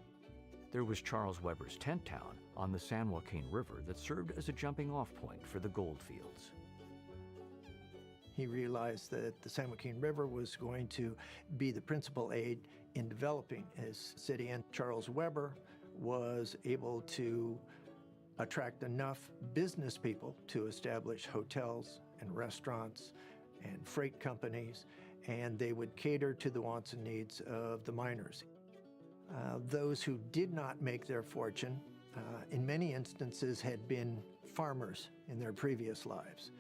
There was Charles Weber's tent town on the San Joaquin River that served as a jumping-off point for the gold fields. He realized that the San Joaquin River was going to be the principal aid in developing his city, and Charles Weber was able to attract enough business people to establish hotels and restaurants and freight companies, and they would cater to the wants and needs of the miners. Those who did not make their fortune, in many instances, had been farmers in their previous lives.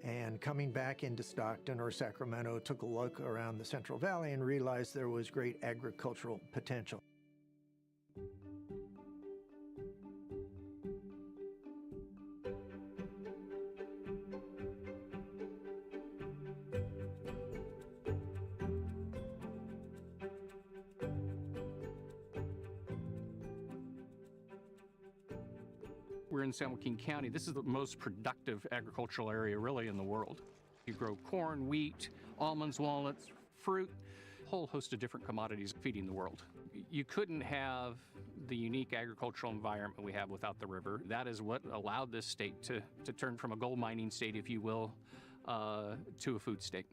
And coming back into Stockton or Sacramento, took a look around the Central Valley and realized there was great agricultural potential. We're in San Joaquin County. This is the most productive agricultural area really in the world. You grow corn, wheat, almonds, walnuts, fruit, a whole host of different commodities feeding the world. You couldn't have the unique agricultural environment we have without the river. That is what allowed this state to turn from a gold mining state, if you will, to a food state.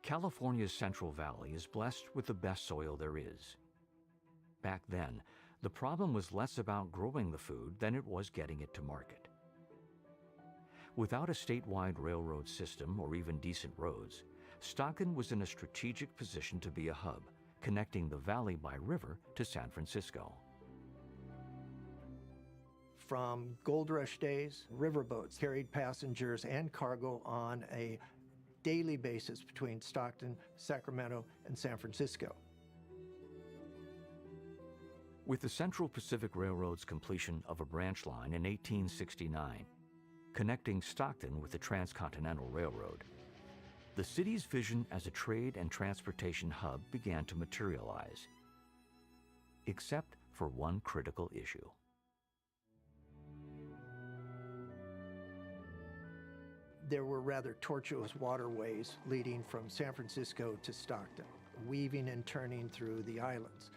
California's Central Valley is blessed with the best soil there is. Back then, the problem was less about growing the food than it was getting it to market. Without a statewide railroad system or even decent roads, Stockton was in a strategic position to be a hub, connecting the valley by river to San Francisco. From gold rush days, riverboats carried passengers and cargo on a daily basis between Stockton, Sacramento, and San Francisco. With the Central Pacific Railroad's completion of a branch line in 1869, connecting Stockton with the Transcontinental Railroad, the city's vision as a trade and transportation hub began to materialize, except for one critical issue. There were rather tortuous waterways leading from San Francisco to Stockton, weaving and turning through the islands.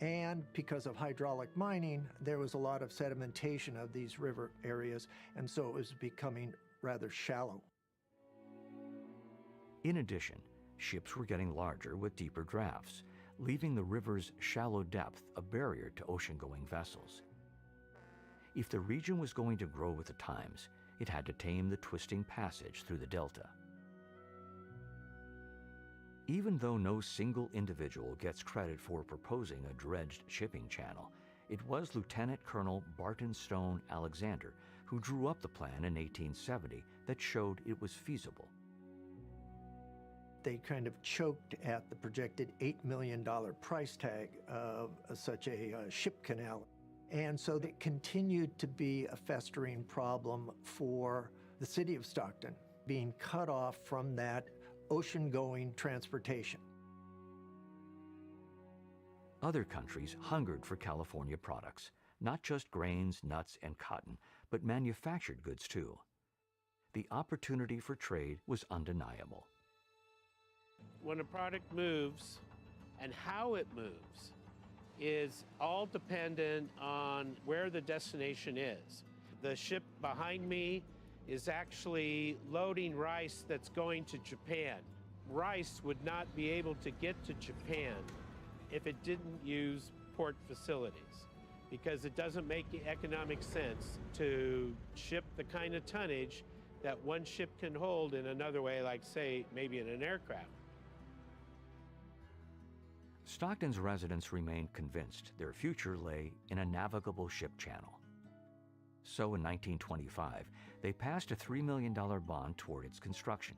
And because of hydraulic mining, there was a lot of sedimentation of these river areas, and so it was becoming rather shallow. In addition, ships were getting larger with deeper drafts, leaving the river's shallow depth a barrier to ocean-going vessels. If the region was going to grow with the times, it had to tame the twisting passage through the delta. Even though no single individual gets credit for proposing a dredged shipping channel, it was Lieutenant Colonel Barton Stone Alexander who drew up the plan in 1870 that showed it was feasible. They kind of choked at the projected $8 million price tag of such a ship canal. And so it continued to be a festering problem for the city of Stockton being cut off from that ocean-going transportation. Other countries hungered for California products, not just grains, nuts, and cotton, but manufactured goods too. The opportunity for trade was undeniable. When a product moves and how it moves is all dependent on where the destination is. The ship behind me is actually loading rice that's going to Japan. Rice would not be able to get to Japan if it didn't use port facilities, because it doesn't make economic sense to ship the kind of tonnage that one ship can hold in another way, like, say, maybe in an aircraft. Stockton's residents remained convinced their future lay in a navigable ship channel. So in 1925, they passed a $3 million bond toward its construction.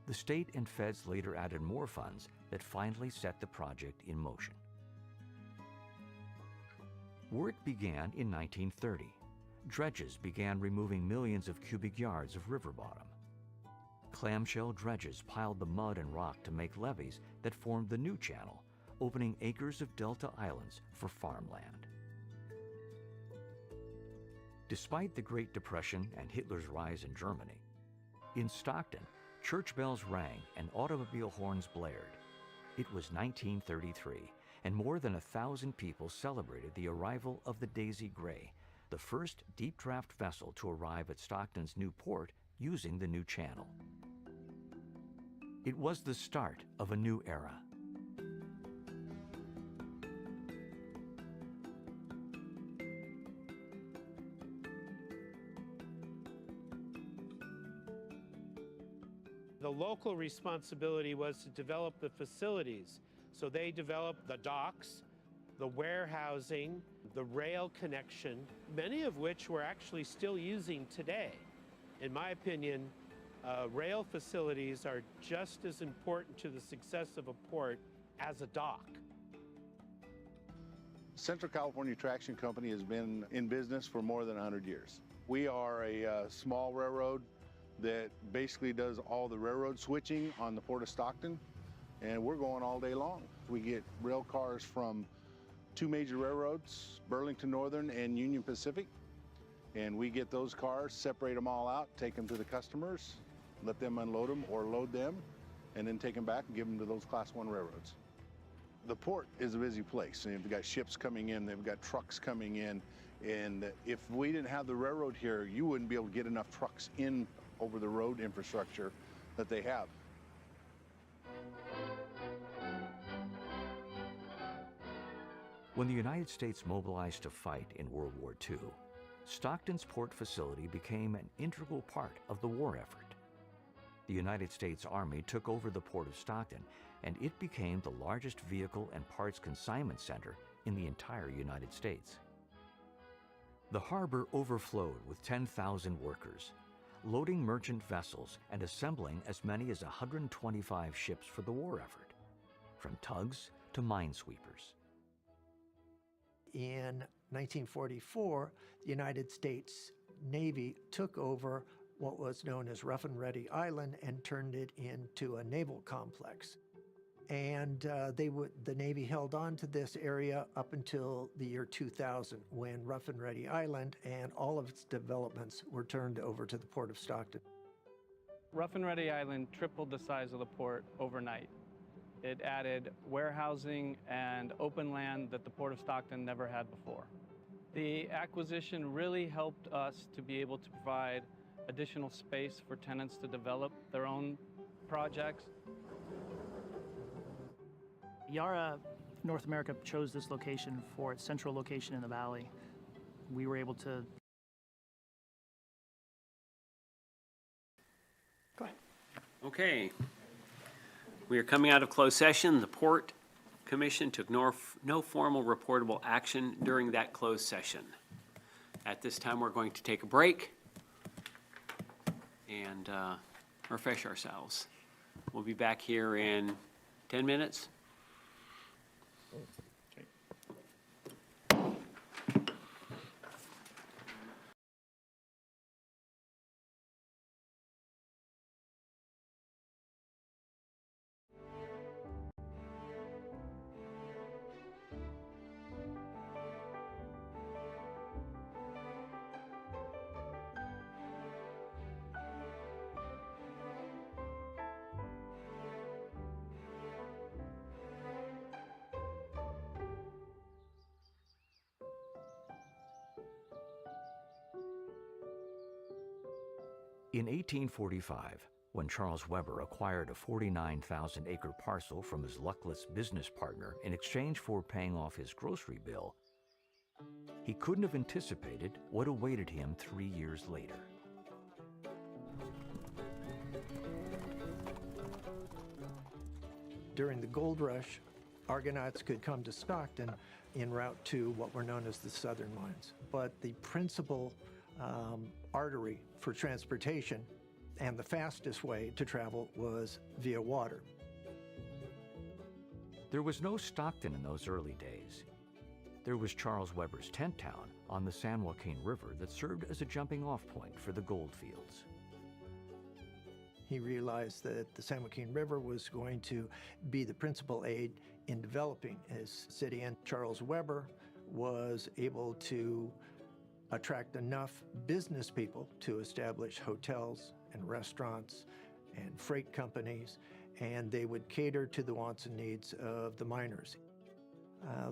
The state and feds later added more funds that finally set the project in motion. Work began in 1930. Dredges began removing millions of cubic yards of river bottom. Clamshell dredges piled the mud and rock to make levees that formed the new channel, opening acres of delta islands for farmland. Despite the Great Depression and Hitler's rise in Germany, in Stockton, church bells rang and automobile horns blared. It was 1933, and more than 1,000 people celebrated the arrival of the Daisy Gray, the first deep draft vessel to arrive at Stockton's new port using the new channel. It was the start of a new era. The local responsibility was to develop the facilities. So they developed the docks, the warehousing, the rail connection, many of which we're actually still using today. In my opinion, rail facilities are just as important to the success of a port as a dock. Central California Traction Company has been in business for more than 100 years. We are a small railroad that basically does all the railroad switching on the Port of Stockton, and we're going all day long. We get rail cars from two major railroads, Burlington Northern and Union Pacific, and we get those cars, separate them all out, take them to the customers, let them unload them or load them, and then take them back and give them to those Class 1 railroads. The port is a busy place, and they've got ships coming in, they've got trucks coming in, and if we didn't have the railroad here, you wouldn't be able to get enough trucks in over the road infrastructure that they have. When the United States mobilized to fight in World War II, Stockton's port facility became an integral part of the war effort. The United States Army took over the Port of Stockton, and it became the largest vehicle and parts consignment center in the entire United States. The harbor overflowed with 10,000 workers, loading merchant vessels and assembling as many as 125 ships for the war effort, from tugs to minesweepers. In 1944, the United States Navy took over what was known as Rough and Ready Island and turned it into a naval complex. And the Navy held on to this area up until the year 2000, when Rough and Ready Island and all of its developments were turned over to the Port of Stockton. Rough and Ready Island tripled the size of the port overnight. It added warehousing and open land that the Port of Stockton never had before. The acquisition really helped us to be able to provide additional space for tenants to develop their own projects. Yara North America chose this location for its central location in the valley. We were able to... Go ahead. Okay. We are coming out of closed session. The Port Commission took no formal reportable action during that closed session. At this time, we're going to take a break and refresh ourselves. We'll be back here in 10 minutes. In 1845, when Charles Weber acquired a 49,000-acre parcel from his luckless business partner in exchange for paying off his grocery bill, he couldn't have anticipated what awaited him 3 years later. During the gold rush, Argonauts could come to Stockton en route to what were known as the southern mines. But the principal artery for transportation and the fastest way to travel was via water. There was no Stockton in those early days. There was Charles Weber's tent town on the San Joaquin River that served as a jumping-off point for the gold fields. He realized that the San Joaquin River was going to be the principal aid in developing his city, and Charles Weber was able to attract enough business people to establish hotels and restaurants and freight companies, and they would cater to the wants and needs of the miners.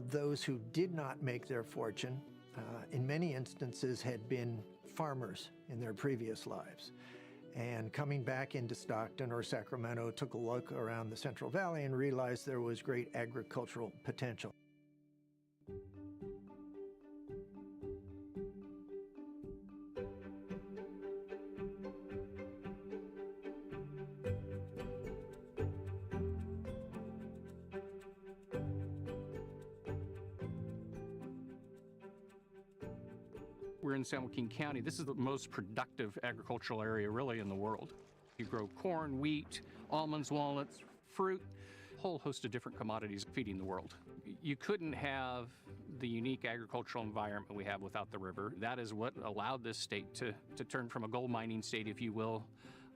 Those who did not make their fortune, in many instances, had been farmers in their previous lives. And coming back into Stockton or Sacramento, took a look around the Central Valley and realized there was great agricultural potential. We're in San Joaquin County. This is the most productive agricultural area really in the world. You grow corn, wheat, almonds, walnuts, fruit, a whole host of different commodities feeding the world. You couldn't have the unique agricultural environment we have without the river. That is what allowed this state to turn from a gold mining state, if you will,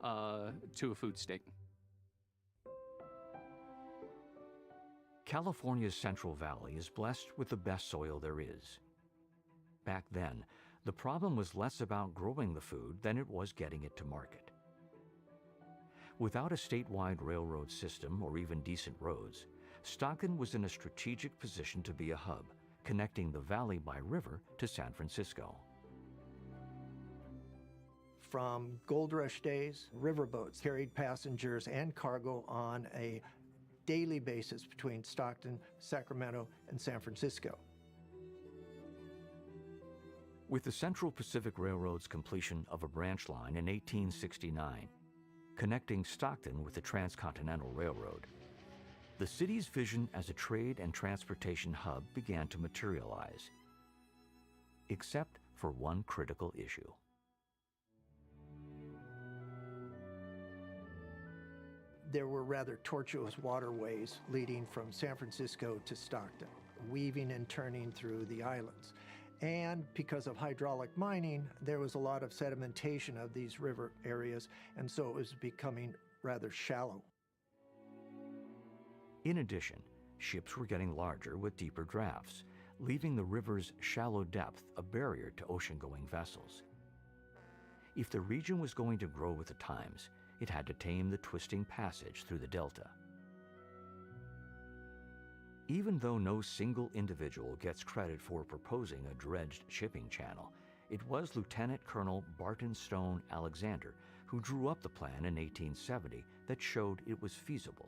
to a food state. California's Central Valley is blessed with the best soil there is. Back then, the problem was less about growing the food than it was getting it to market. Without a statewide railroad system or even decent roads, Stockton was in a strategic position to be a hub, connecting the valley by river to San Francisco. From gold rush days, riverboats carried passengers and cargo on a daily basis between Stockton, Sacramento, and San Francisco. With the Central Pacific Railroad's completion of a branch line in 1869, connecting Stockton with the Transcontinental Railroad, the city's vision as a trade and transportation hub began to materialize, except for one critical issue. There were rather tortuous waterways leading from San Francisco to Stockton, weaving and turning through the islands. And because of hydraulic mining, there was a lot of sedimentation of these river areas, and so it was becoming rather shallow. In addition, ships were getting larger with deeper drafts, leaving the river's shallow depth a barrier to ocean-going vessels. If the region was going to grow with the times, it had to tame the twisting passage through the delta. Even though no single individual gets credit for proposing a dredged shipping channel, it was Lieutenant Colonel Barton Stone Alexander who drew up the plan in 1870 that showed it was feasible.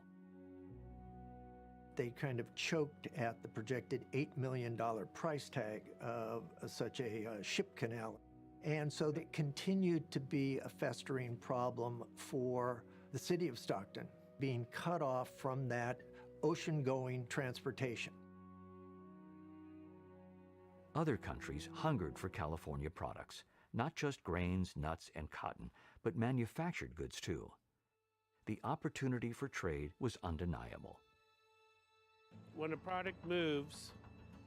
They kind of choked at the projected $8 million price tag of such a ship canal. And so it continued to be a festering problem for the city of Stockton, being cut off from that ocean-going transportation. Other countries hungered for California products, not just grains, nuts, and cotton, but manufactured goods too. The opportunity for trade was undeniable. When a product moves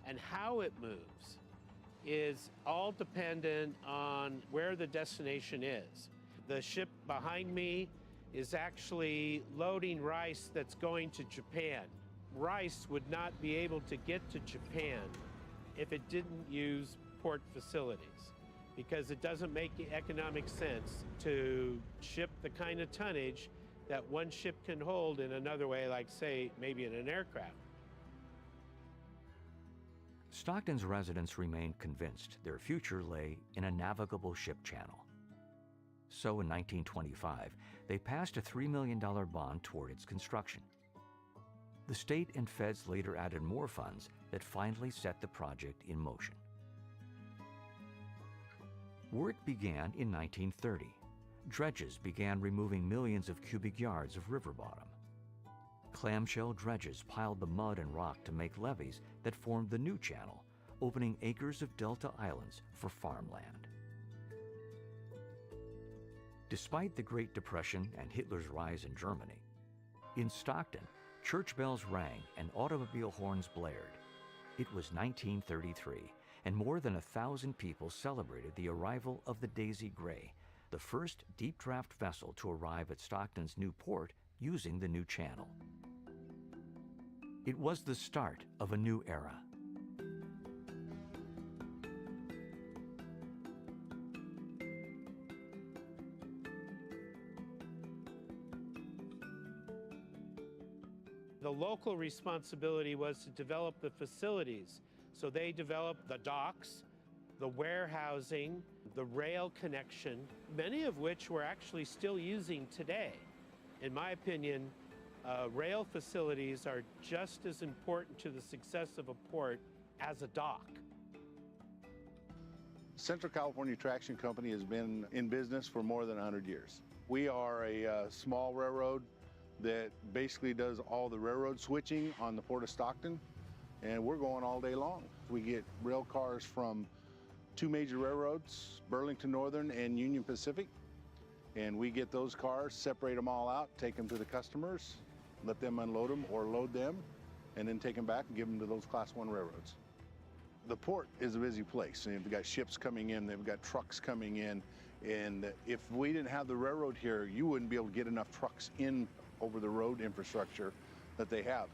and how it moves is all dependent on where the destination is. The ship behind me is actually loading rice that's going to Japan. Rice would not be able to get to Japan if it didn't use port facilities, because it doesn't make economic sense to ship the kind of tonnage that one ship can hold in another way, like, say, maybe in an aircraft. Stockton's residents remained convinced their future lay in a navigable ship channel. So in 1925, they passed a $3 million bond toward its construction. The state and feds later added more funds that finally set the project in motion. Work began in 1930. Dredges began removing millions of cubic yards of river bottom. Clamshell dredges piled the mud and rock to make levees that formed the new channel, opening acres of delta islands for farmland. Despite the Great Depression and Hitler's rise in Germany, in Stockton, church bells rang and automobile horns blared. It was 1933, and more than 1,000 people celebrated the arrival of the Daisy Gray, the first deep draft vessel to arrive at Stockton's new port using the new channel. It was the start of a new era. The local responsibility was to develop the facilities. So they developed the docks, the warehousing, the rail connection, many of which we're actually still using today. In my opinion, rail facilities are just as important to the success of a port as a dock. Central California Traction Company has been in business for more than 100 years. We are a small railroad that basically does all the railroad switching on the Port of Stockton, and we're going all day long. We get rail cars from two major railroads, Burlington Northern and Union Pacific, and we get those cars, separate them all out, take them to the customers, let them unload them or load them, and then take them back and give them to those Class 1 railroads. The port is a busy place, and they've got ships coming in, they've got trucks coming in, and if we didn't have the railroad here, you wouldn't be able to get enough trucks in over the road infrastructure that they have.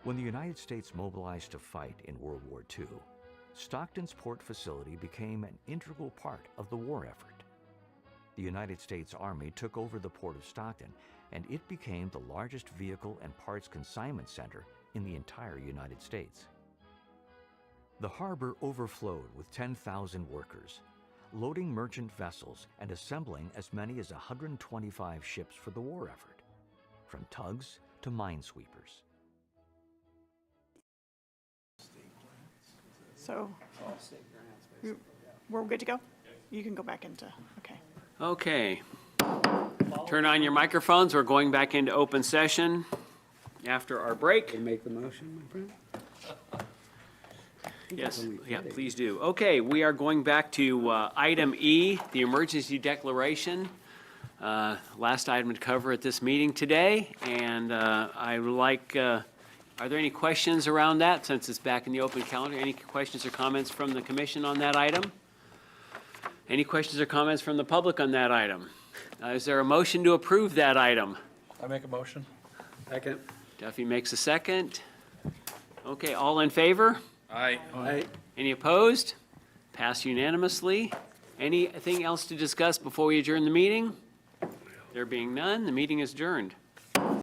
When the United States mobilized to fight in World War II, Stockton's port facility became an integral part of the war effort. The United States Army took over the Port of Stockton, and it became the largest vehicle and parts consignment center in the entire United States. The harbor overflowed with 10,000 workers, loading merchant vessels and assembling as many as 125 ships for the war effort, from tugs to minesweepers. So, we're good to go? You can go back into, okay. Okay. Turn on your microphones. We're going back into open session after our break. Can you make the motion, my friend? Yes, yeah, please do. Okay, we are going back to item E, the emergency declaration. Last item to cover at this meeting today, and I would like, are there any questions around that since it's back in the open calendar? Any questions or comments from the commission on that item? Any questions or comments from the public on that item? Is there a motion to approve that item? I make a motion. Second. Duffy makes a second. Okay, all in favor? Aye. Aye. Any opposed? Passed unanimously. Anything else to discuss before we adjourn the meeting? There being none, the meeting is adjourned.